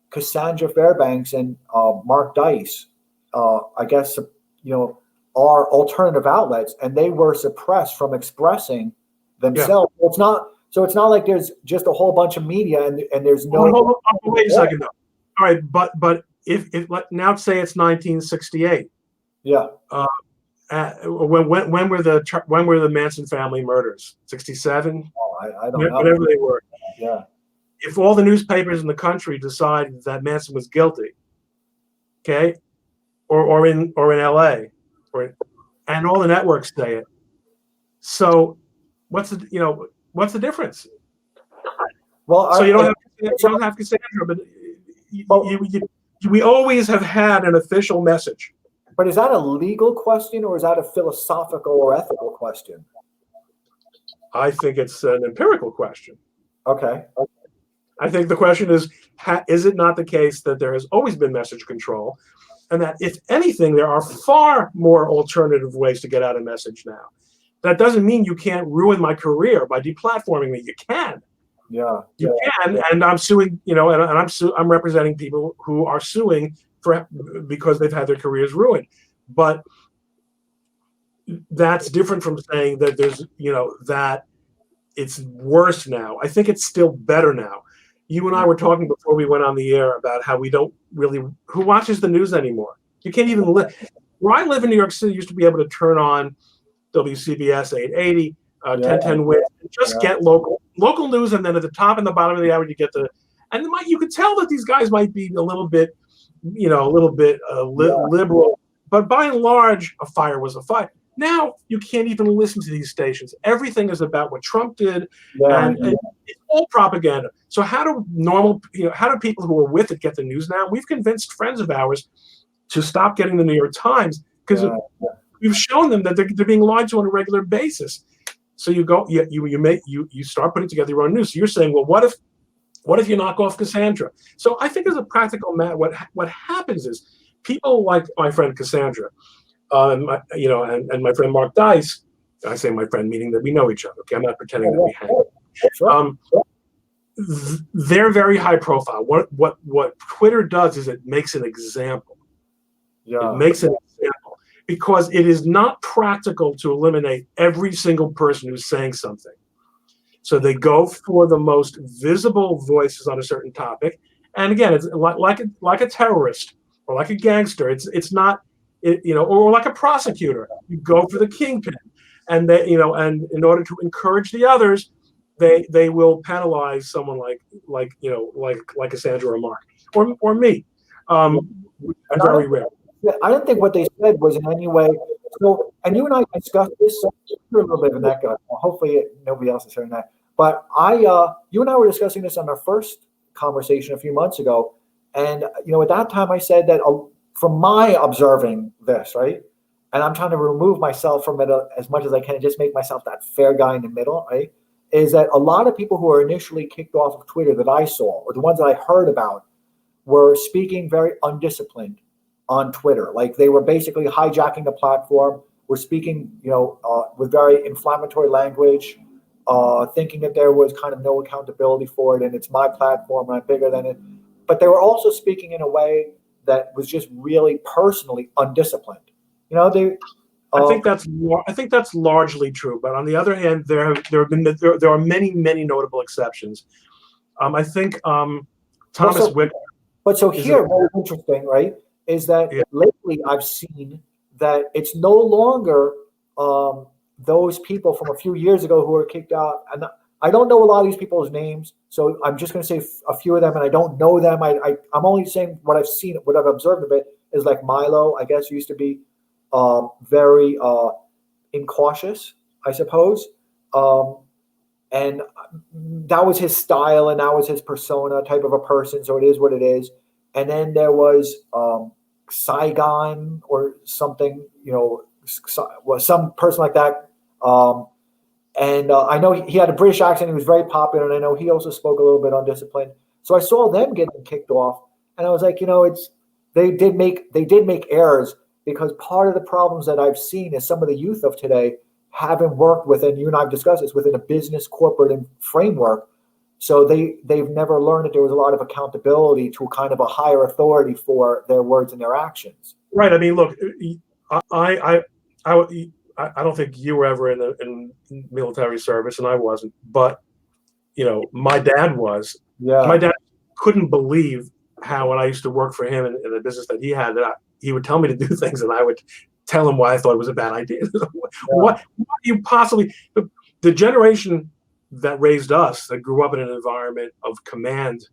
Cassandra Fairbanks and Mark Dice, I guess, are alternative outlets, and they were suppressed from expressing themselves. Yeah. It's not like there's just a whole bunch of media and there's no. Wait a second though. All right, but if now say it's 1968. Yeah. When were the Manson family murders? 67? Oh, I don't know. Whatever they were. Yeah. If all the newspapers in the country decide that Manson was guilty, okay, or in LA, and all the networks say it, so what's the difference? Well, so you don't have Cassandra, but we always have had an official message. But is that a legal question, or is that a philosophical or ethical question? I think it's an empirical question. Okay. I think the question is it not the case that there has always been message control, and that, if anything, there are far more alternative ways to get out a message now? That doesn't mean you can't ruin my career by deplatforming me. You can. Yeah. You can, and I'm suing, and I'm representing people who are suing because they've had their careers ruined. But that's different from saying that there's, that it's worse now. I think it's still better now. You and I were talking before we went on the air about how we don't really, who watches the news anymore? You can't even live. Where I live in New York City, you used to be able to turn on WCBS 880, 1010 Win, and just get local news, and then at the top and the bottom of the hour you get you could tell that these guys might be a little bit liberal, but by and large, a fire was a fire. Now you can't even listen to these stations. Everything is about what Trump did, and it's all propaganda. So how do people who are with it get the news now? We've convinced friends of ours to stop getting the New York Times because we've shown them that they're being lied to on a regular basis. So you start putting together your own news. So you're saying, well, what if you knock off Cassandra? So I think, as a practical matter, what happens is people like my friend Cassandra, and my friend Mark Dice. I say my friend, meaning that we know each other. Okay, I'm not pretending that we hang. They're very high profile. What Twitter does is it makes an example. Yeah. It makes an example because it is not practical to eliminate every single person who's saying something. So they go for the most visible voices on a certain topic. And again, it's like a terrorist or like a gangster. It's not, or like a prosecutor. You go for the kingpin, and and in order to encourage the others, they will penalize someone like Cassandra or Mark or me. Very rare. I don't think what they said was in any way. So, and you and I discussed this. So you're a little bit of an echo. Hopefully, nobody else is hearing that. But you and I were discussing this on our first conversation a few months ago, and at that time I said that from my observing this, right, and I'm trying to remove myself from it as much as I can, and just make myself that fair guy in the middle, right. is that a lot of people who were initially kicked off of Twitter that I saw, or the ones that I heard about, were speaking very undisciplined on Twitter. Like they were basically hijacking the platform, were speaking, with very inflammatory language, thinking that there was kind of no accountability for it, and it's my platform and I'm bigger than it. But they were also speaking in a way that was just really personally undisciplined. I think that's largely true. But on the other hand, there are many notable exceptions. I think Thomas Wick. But so here, what's interesting, right, is that lately I've seen that it's no longer those people from a few years ago who were kicked out. And I don't know a lot of these people's names, so I'm just going to say a few of them, and I don't know them. I'm only saying what I've seen, what I've observed of it is like Milo, I guess, used to be very incautious, I suppose. And that was his style, and that was his persona type of a person. So it is what it is. And then there was Saigon or something, some person like that. And I know he had a British accent. He was very popular, and I know he also spoke a little bit undisciplined. So I saw them getting kicked off, and I was like, they did make errors, because part of the problems that I've seen is some of the youth of today haven't worked within, you and I have discussed this, within a business corporate framework. So they've never learned that there was a lot of accountability to kind of a higher authority for their words and their actions. Right. I mean, look, I don't think you were ever in military service, and I wasn't. But my dad was. Yeah. My dad couldn't believe how, when I used to work for him in the business that he had, he would tell me to do things, and I would tell him why I thought it was a bad idea. What do you possibly? The generation that raised us, that grew up in an environment of command,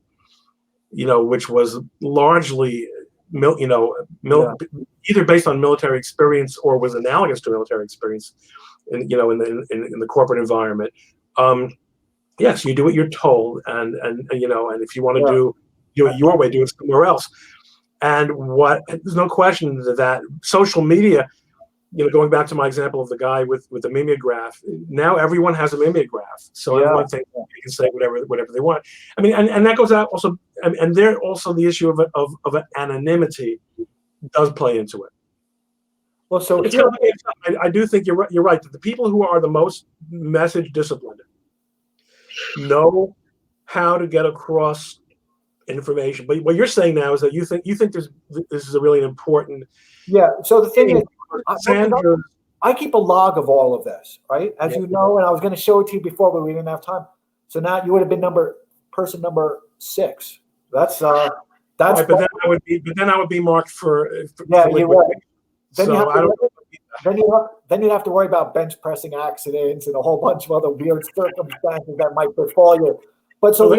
which was largely, either based on military experience or was analogous to military experience, in the corporate environment. Yes, you do what you're told, and if you want to do it your way, do it somewhere else. And there's no question that social media, going back to my example of the guy with the mimeograph, now everyone has a mimeograph. So everyone thinks they can say whatever they want. I mean, and that goes out also, and there also the issue of anonymity does play into it. Well, so I do think you're right that the people who are the most message disciplined know how to get across information. But what you're saying now is that you think this is a really important. Yeah. So the thing is, I keep a log of all of this, right? As you know, and I was going to show it to you before, but we didn't have time. So now you would have been person number 6. That's right, but then I would be marked for you would. Then so then you'd have to worry about bench pressing accidents and a whole bunch of other weird circumstances that might befall you. But so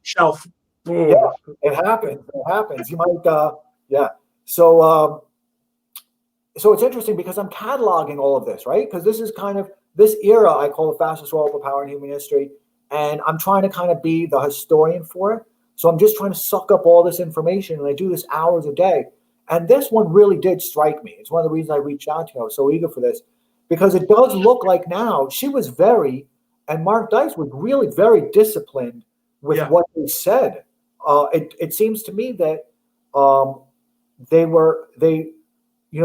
shelf. Yeah, it happens. You might, So it's interesting because I'm cataloging all of this, right? Because this is kind of this era I call the fastest roll-up of power in human history, and I'm trying to kind of be the historian for it. So I'm just trying to suck up all this information, and I do this hours a day. And this one really did strike me. It's one of the reasons I reached out to you. I was so eager for this, because it does look like now she was and Mark Dice was really very disciplined with what they said. It seems to me that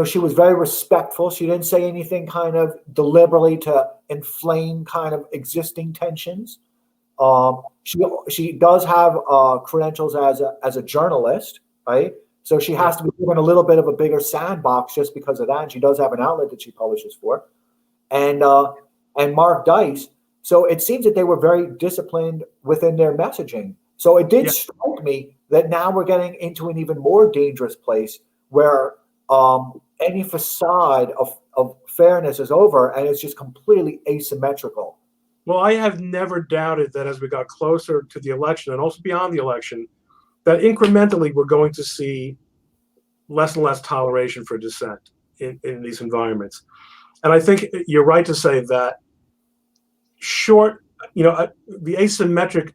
she was very respectful. She didn't say anything kind of deliberately to inflame kind of existing tensions. She does have credentials as a journalist, right? So she has to be given a little bit of a bigger sandbox just because of that. And she does have an outlet that she publishes for, and Mark Dice. So it seems that they were very disciplined within their messaging. So it did strike me that now we're getting into an even more dangerous place where any facade of fairness is over, and it's just completely asymmetrical. Well, I have never doubted that as we got closer to the election, and also beyond the election, that incrementally we're going to see less and less toleration for dissent in these environments. And I think you're right to say that the asymmetric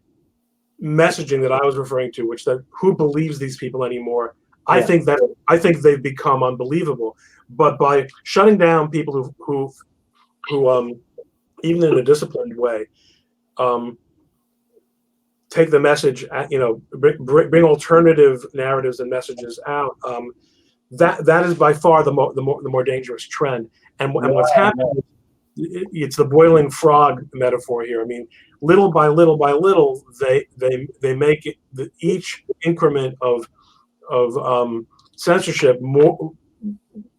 messaging that I was referring to, which that who believes these people anymore, I think they've become unbelievable. But by shutting down people who even in a disciplined way, take the message, bring alternative narratives and messages out. That is by far the more dangerous trend. And what's happening, it's the boiling frog metaphor here. I mean, little by little by little, they make it each increment of censorship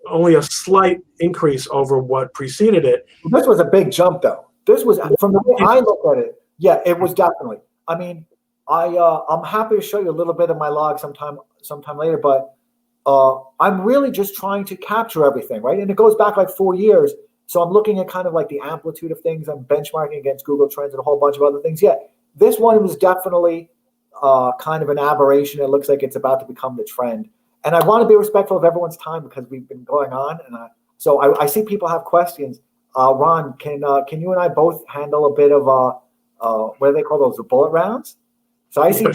only a slight increase over what preceded it. This was a big jump, though. This was, from the way I look at it, yeah, it was definitely. I mean, I'm happy to show you a little bit of my log sometime later, but I'm really just trying to capture everything, right? And it goes back like 4 years. So I'm looking at kind of like the amplitude of things. I'm benchmarking against Google Trends and a whole bunch of other things. Yeah, this one was definitely kind of an aberration. It looks like it's about to become the trend. And I want to be respectful of everyone's time because we've been going on. And so I see people have questions. Ron, can you and I both handle a bit of what do they call those, the bullet rounds? So I see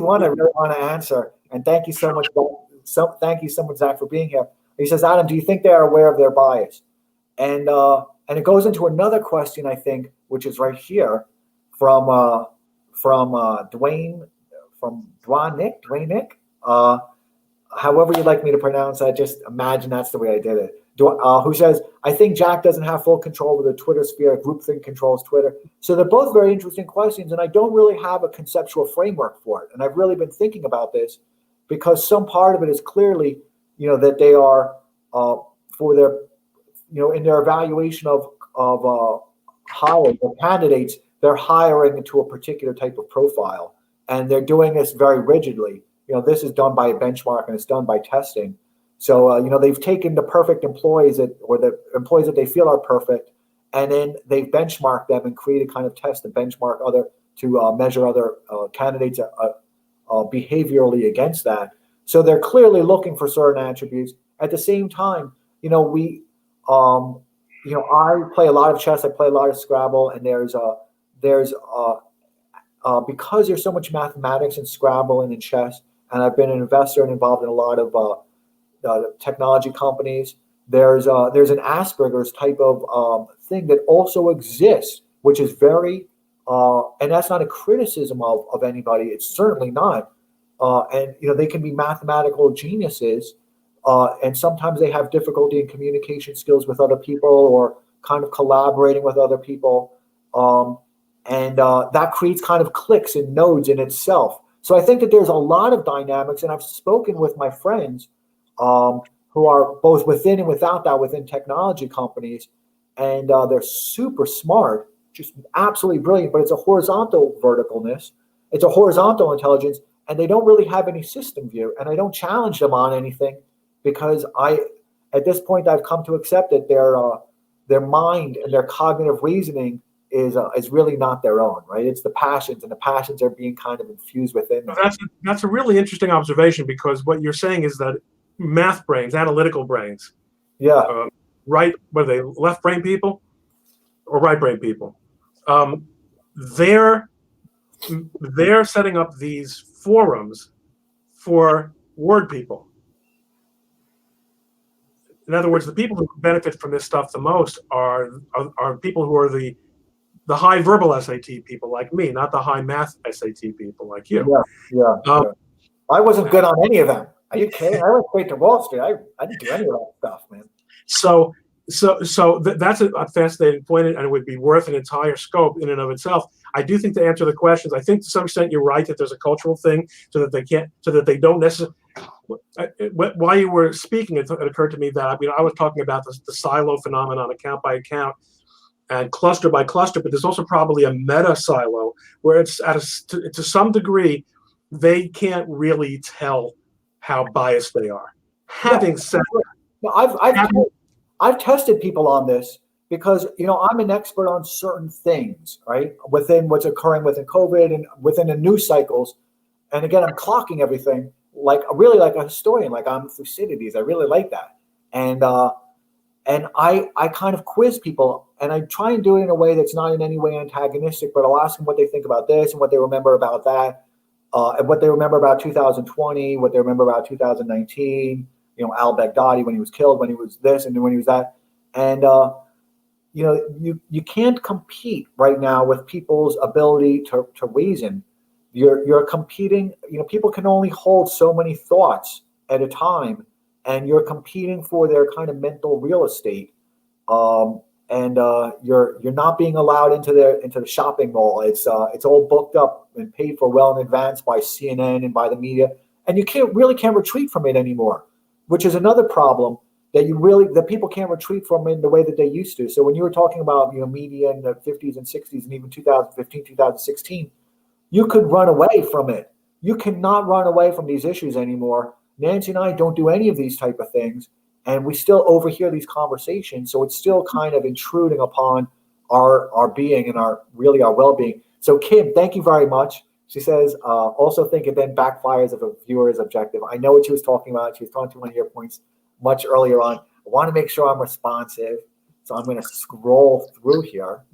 one I really want to answer. And thank you so much. Thank you so much, Zach, for being here. He says, Adam, do you think they are aware of their bias? And it goes into another question, I think, which is right here from Dwayne Nick. However you'd like me to pronounce that, just imagine that's the way I did it. Who says, I think Jack doesn't have full control over the Twitter sphere. Groupthink controls Twitter. So they're both very interesting questions, and I don't really have a conceptual framework for it. And I've really been thinking about this because some part of it is clearly, that they are for their, in their evaluation of hiring the candidates, they're hiring into a particular type of profile, and they're doing this very rigidly. This is done by a benchmark and it's done by testing. So, they've taken the perfect employees or the employees that they feel are perfect, and then they've benchmarked them and created kind of test to benchmark to measure other candidates behaviorally against that. So they're clearly looking for certain attributes. At the same time, I play a lot of chess, I play a lot of Scrabble, and because there's so much mathematics in Scrabble and in chess, and I've been an investor and involved in a lot of technology companies, there's an Asperger's type of thing that also exists, which is very, and that's not a criticism of anybody. It's certainly not. And they can be mathematical geniuses, and sometimes they have difficulty in communication skills with other people or kind of collaborating with other people. And that creates kind of cliques and nodes in itself. So I think that there's a lot of dynamics, and I've spoken with my friends who are both within and without that within technology companies, and they're super smart, just absolutely brilliant, but it's a horizontal verticalness. It's a horizontal intelligence, and they don't really have any system view, and I don't challenge them on anything because at this point, I've come to accept that their mind and their cognitive reasoning is really not their own, right? It's the passions, and the passions are being kind of infused within them. That's a really interesting observation, because what you're saying is that math brains, analytical brains, what are they, left brain people or right brain people? They're setting up these forums for word people. In other words, the people who benefit from this stuff the most are people who are the high verbal SAT people like me, not the high math SAT people like you. Yeah. I wasn't good on any of them. Are you kidding? I went straight to Wall Street. I didn't do any of that stuff, man. So that's a fascinating point, and it would be worth an entire scope in and of itself. I do think, to answer the questions, I think to some extent you're right that there's a cultural thing, so that they don't necessarily. While you were speaking, it occurred to me that I was talking about the silo phenomenon, account by account and cluster by cluster, but there's also probably a meta silo where it's to some degree they can't really tell how biased they are. Having said that, I've tested people on this because I'm an expert on certain things, right? Within what's occurring within COVID and within the news cycles, and again, I'm clocking everything like a historian, like I'm Thucydides. I really like that, and I kind of quiz people, and I try and do it in a way that's not in any way antagonistic, but I'll ask them what they think about this and what they remember about that, and what they remember about 2020, what they remember about 2019. Al Baghdadi when he was killed, when he was this, and when he was that, and you can't compete right now with people's ability to reason. You're competing. People can only hold so many thoughts at a time, and you're competing for their kind of mental real estate. And you're not being allowed into the shopping mall. It's all booked up and paid for well in advance by CNN and by the media, and you can't retreat from it anymore, which is another problem that people can't retreat from in the way that they used to. So when you were talking about media in the 50s and 60s and even 2015, 2016, you could run away from it. You cannot run away from these issues anymore. Nancy and I don't do any of these type of things, and we still overhear these conversations. So it's still kind of intruding upon our being and our well-being. So Kim, thank you very much. She says, also think it then backfires if a viewer is objective. I know what she was talking about. She was talking to one of your points much earlier on. I want to make sure I'm responsive. So I'm going to scroll through here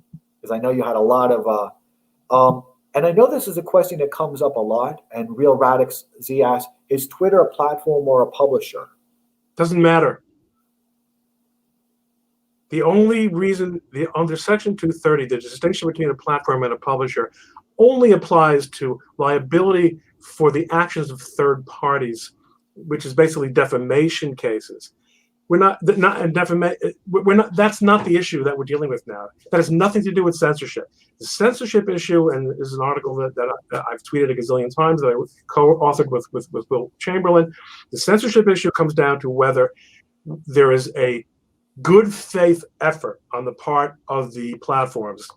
because I know you had a lot of, and I know this is a question that comes up a lot, and Real Radix Z asks, is Twitter a platform or a publisher? Doesn't matter. The only reason, under Section 230, the distinction between a platform and a publisher only applies to liability for the actions of third parties, which is basically defamation cases. That's not the issue that we're dealing with now. That has nothing to do with censorship. The censorship issue, and this is an article that I've tweeted a gazillion times that I co-authored with Will Chamberlain. The censorship issue comes down to whether there is a good faith effort on the part of the platforms,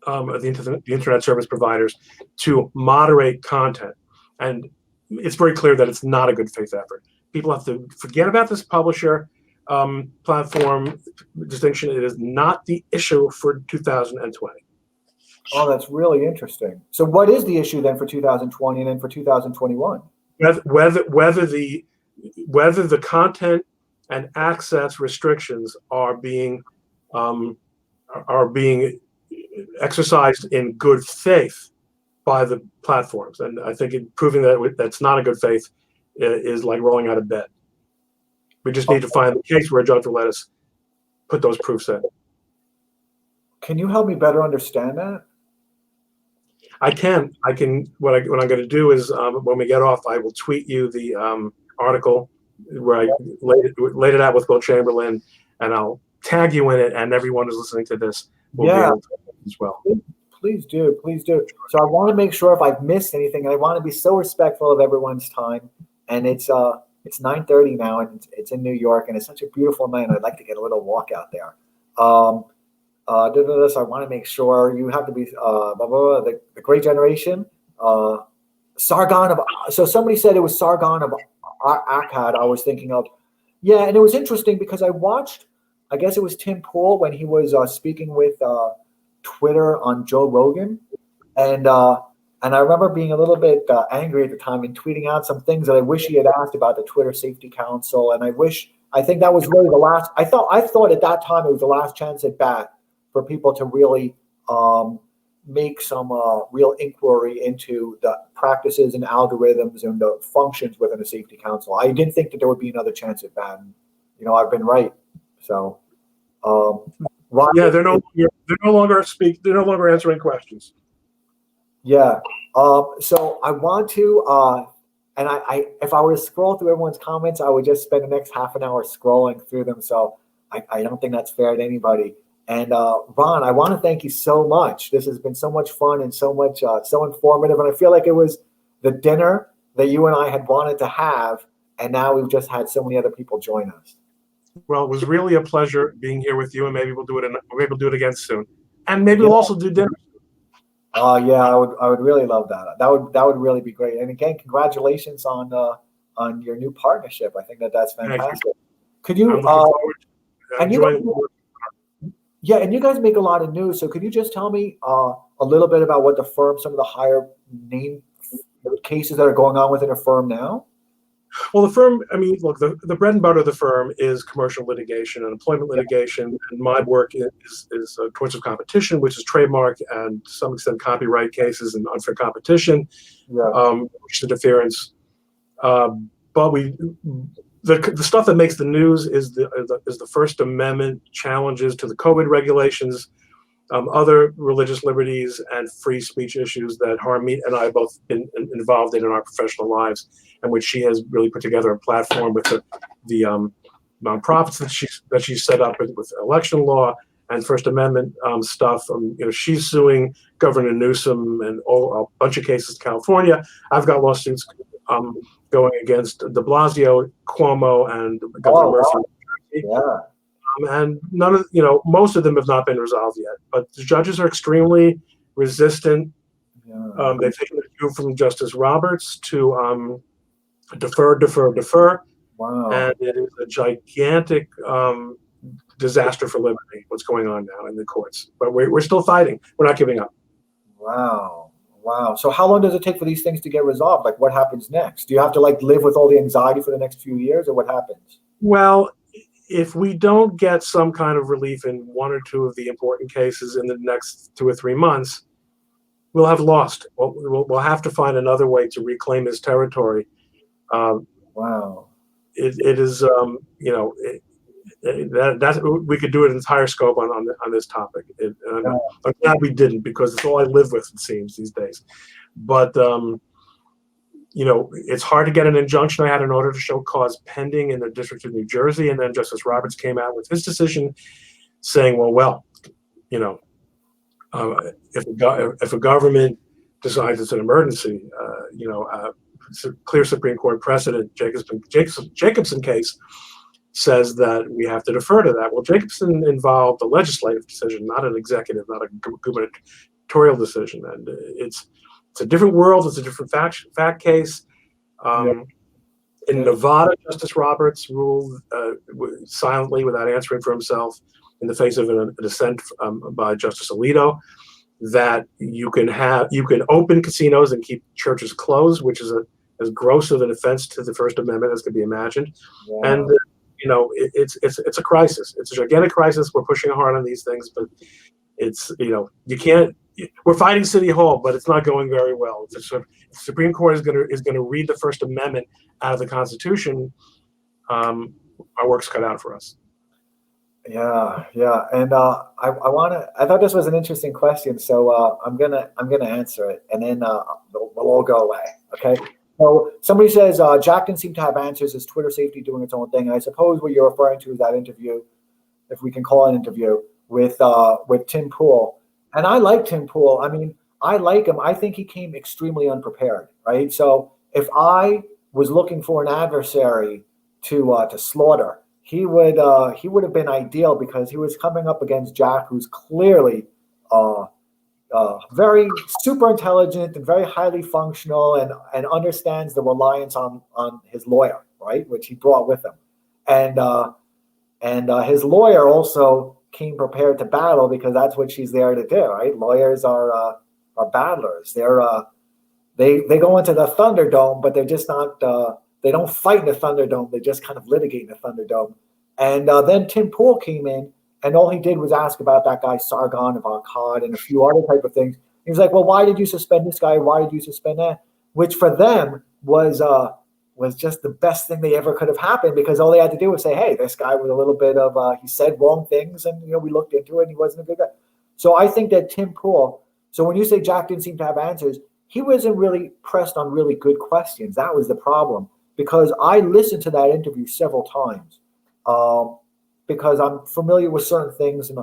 the internet service providers, to moderate content. And it's very clear that it's not a good faith effort. People have to forget about this publisher platform distinction. It is not the issue for 2020. Oh, that's really interesting. So what is the issue then for 2020 and then for 2021? Whether the content and access restrictions are being exercised in good faith by the platforms. And I think proving that that's not a good faith is like rolling out of bed. We just need to find the case where a judge will let us put those proofs in. Can you help me better understand that? I can. What I'm going to do is when we get off, I will tweet you the article where I laid it out with Will Chamberlain, and I'll tag you in it, and everyone who's listening to this will be able to as well. Please do. So I want to make sure if I've missed anything, and I want to be so respectful of everyone's time. And it's 9:30 now, and it's in New York, and it's such a beautiful night. And I'd like to get a little walk out there. So I want to make sure you have to be the Great Generation. Sargon of. So somebody said it was Sargon of Akkad. I was thinking of. Yeah, and it was interesting because I watched. I guess it was Tim Pool when he was speaking with Twitter on Joe Rogan, and I remember being a little bit angry at the time and tweeting out some things that I wish he had asked about the Twitter Safety Council, and I think that was really the last. I thought at that time it was the last chance at bat for people to really make some real inquiry into the practices and algorithms and the functions within the Safety Council. I didn't think that there would be another chance at bat. And, I've been right. So. Ron, yeah, they're no longer answering questions. Yeah. So I want to, and I if I were to scroll through everyone's comments, I would just spend the next half an hour scrolling through them. So I don't think that's fair to anybody. And Ron, I want to thank you so much. This has been so much fun and so informative. And I feel like it was the dinner that you and I had wanted to have, and now we've just had so many other people join us. Well, it was really a pleasure being here with you, and maybe we'll do it again soon, and maybe we'll also do dinner. Oh yeah, I would really love that. That would really be great. And again, congratulations on your new partnership. I think that's fantastic. Could you and you guys make a lot of news. So could you just tell me a little bit about what some of the higher name cases that are going on within a firm now? Well, the firm, look, the bread and butter of the firm is commercial litigation and employment litigation, and my work is torts of competition, which is trademark and to some extent copyright cases and unfair competition, interference. But the stuff that makes the news is the First Amendment challenges to the COVID regulations, other religious liberties and free speech issues that Harmeet and I both been involved in our professional lives, and which she has really put together a platform with the nonprofits that she set up with election law and First Amendment stuff. She's suing Governor Newsom and a bunch of cases in California. I've got lawsuits going against De Blasio, Cuomo, and Governor Murphy. Yeah. And none of most of them have not been resolved yet. But the judges are extremely resistant. Yeah. They've taken a view from Justice Roberts to defer. Wow. And it is a gigantic disaster for liberty, what's going on now in the courts. But we're still fighting. We're not giving up. Wow. So how long does it take for these things to get resolved? Like, what happens next? Do you have to live with all the anxiety for the next few years, or what happens? Well, if we don't get some kind of relief in one or two of the important cases in the next 2 or 3 months, we'll have lost. We'll have to find another way to reclaim this territory. Wow. It is, that we could do an entire scope on this topic. I'm glad we didn't, because it's all I live with, it seems, these days. But it's hard to get an injunction. I had an order to show cause pending in the District of New Jersey, and then Justice Roberts came out with his decision saying, if a government decides it's an emergency, it's a clear Supreme Court precedent. Jacobson case says that we have to defer to that. Well, Jacobson involved a legislative decision, not an executive, not a gubernatorial decision, and it's a different world. It's a different fact case. In Nevada, Justice Roberts ruled silently, without answering for himself, in the face of a dissent by Justice Alito, that you can open casinos and keep churches closed, which is as gross of an offense to the First Amendment as can be imagined. Wow. And it's a crisis. It's a gigantic crisis. We're pushing hard on these things, but it's you can't. We're fighting City Hall, but it's not going very well. If the Supreme Court is going to read the First Amendment out of the Constitution, our work's cut out for us. Yeah, and I thought this was an interesting question, so I'm gonna answer it, and then we'll all go away. Okay. So somebody says Jack didn't seem to have answers. Is Twitter safety doing its own thing? And I suppose what you're referring to is that interview, if we can call it an interview, with Tim Pool. And I like Tim Pool. I mean, I like him. I think he came extremely unprepared, right? So if I was looking for an adversary to slaughter, he would have been ideal, because he was coming up against Jack, who's clearly very super intelligent and very highly functional, and understands the reliance on his lawyer, right, which he brought with him, and his lawyer also came prepared to battle, because that's what she's there to do, right? Lawyers are battlers. They go into the Thunderdome, but they're just not. They don't fight in the Thunderdome. They just kind of litigate in the Thunderdome. And then Tim Pool came in, and all he did was ask about that guy Sargon of Akkad and a few other type of things. He was like, "Well, why did you suspend this guy? Why did you suspend that?" Which for them was just the best thing they ever could have happened, because all they had to do was say, "Hey, this guy was a little bit of he said wrong things, and we looked into it, and he wasn't a good guy." So I think that Tim Pool. So when you say Jack didn't seem to have answers, he wasn't really pressed on really good questions. That was the problem, because I listened to that interview several times, because I'm familiar with certain things, and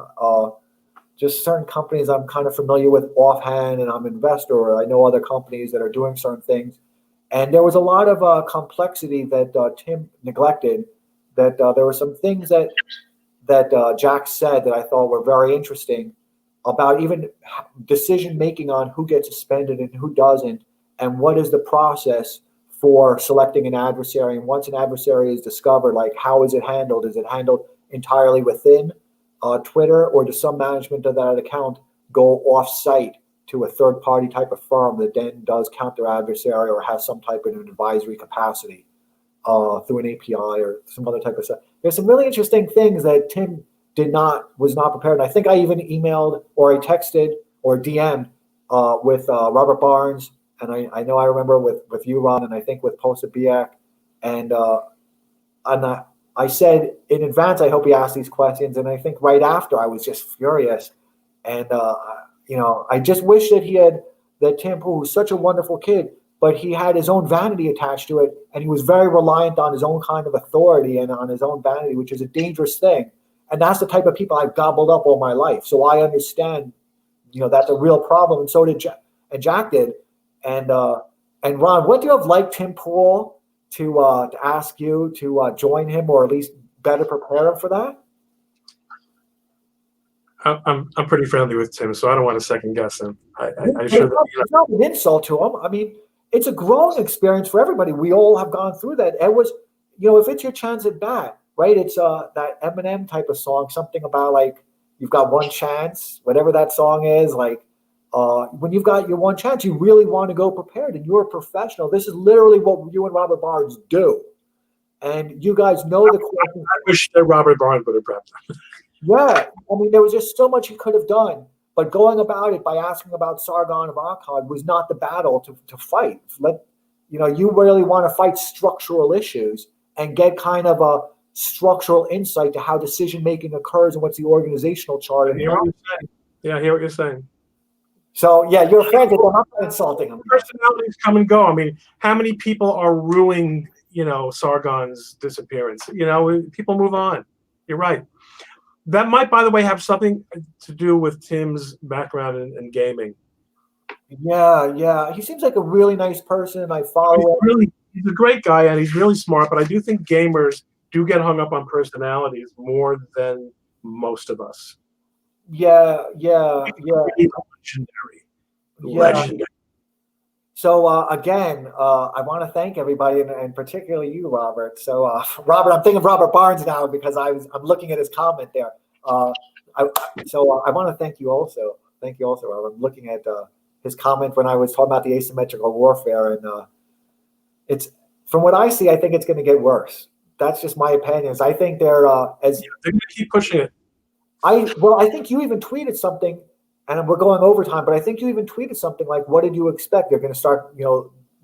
just certain companies I'm kind of familiar with offhand, and I'm an investor, or I know other companies that are doing certain things. And there was a lot of complexity that Tim neglected. That there were some things that Jack said that I thought were very interesting about even decision making on who gets suspended and who doesn't, and what is the process for selecting an adversary. And once an adversary is discovered, like, how is it handled? Is it handled entirely within Twitter, or does some management of that account go off-site to a third-party type of firm that then does counter adversary or has some type of an advisory capacity through an API or some other type of stuff? There's some really interesting things that Tim was not prepared. And I think I even emailed, or I texted or DM'd with Robert Barnes, and I know I remember with you, Ron, and I think with Posa Biak, and I said in advance, I hope he asked these questions. And I think right after, I was just furious. And, I just wish that Tim Pool was such a wonderful kid, but he had his own vanity attached to it. And he was very reliant on his own kind of authority and on his own vanity, which is a dangerous thing. And that's the type of people I've gobbled up all my life. So I understand, that's a real problem. And so did Jack did. And Ron, what do you have like Tim Pool to ask you to join him, or at least better prepare him for that? I'm pretty friendly with Tim, so I don't want to second guess him. It's not an insult to him. I mean, it's a growing experience for everybody. We all have gone through that. It was, if it's your chance at bat, right? It's that Eminem type of song, something about like you've got one chance, whatever that song is. Like when you've got your one chance, you really want to go prepared, and you're a professional. This is literally what you and Robert Barnes do, and you guys know the question. I wish that Robert Barnes would have prepped him. Yeah, I mean, there was just so much he could have done, but going about it by asking about Sargon of Akkad was not the battle to fight. You really want to fight structural issues and get kind of a structural insight to how decision making occurs and what's the organizational chart. I hear what you're saying. So yeah, you're friends with them. I'm not insulting them. Personalities come and go. I mean, how many people are ruining, Sargon's disappearance? People move on. You're right. That might, by the way, have something to do with Tim's background in gaming. Yeah. He seems like a really nice person. I follow him. He's a great guy, and he's really smart, but I do think gamers do get hung up on personalities more than most of us. Yeah. Legendary. So again, I want to thank everybody, and particularly you, Robert. So Robert, I'm thinking of Robert Barnes now because I'm looking at his comment there. I want to thank you also. Thank you also, Robert. I'm looking at his comment when I was talking about the asymmetrical warfare, and it's from what I see, I think it's going to get worse. That's just my opinions. I think they're going to keep pushing it. I think you even tweeted something. And we're going overtime, but I think you even tweeted something like, what did you expect? They're going to start,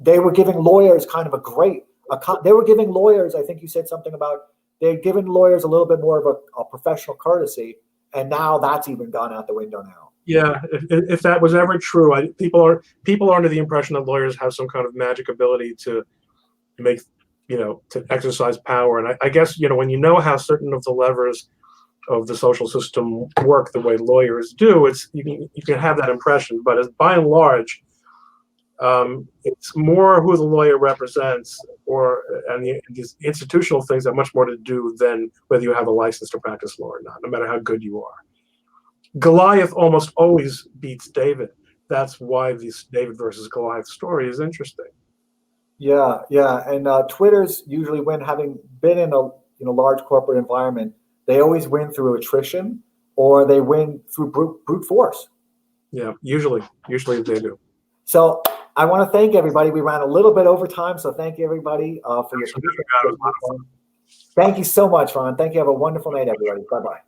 they were giving lawyers kind of they were giving lawyers, I think you said something about, they're giving lawyers a little bit more of a professional courtesy. And now that's even gone out the window now. Yeah, if that was ever true, people are under the impression that lawyers have some kind of magic ability to make, to exercise power. And I guess, when you know how certain of the levers of the social system work the way lawyers do, you can have that impression, but by and large, it's more who the lawyer represents, and these institutional things have much more to do than whether you have a license to practice law or not, no matter how good you are. Goliath almost always beats David. That's why this David versus Goliath story is interesting. Yeah, and Twitter's usually win, having been in a large corporate environment. They always win through attrition, or they win through brute force. Yeah, usually they do. So I want to thank everybody. We ran a little bit over time, so thank you everybody for your participation. Thank you so much, Ron. Thank you. Have a wonderful night, everybody. Bye-bye.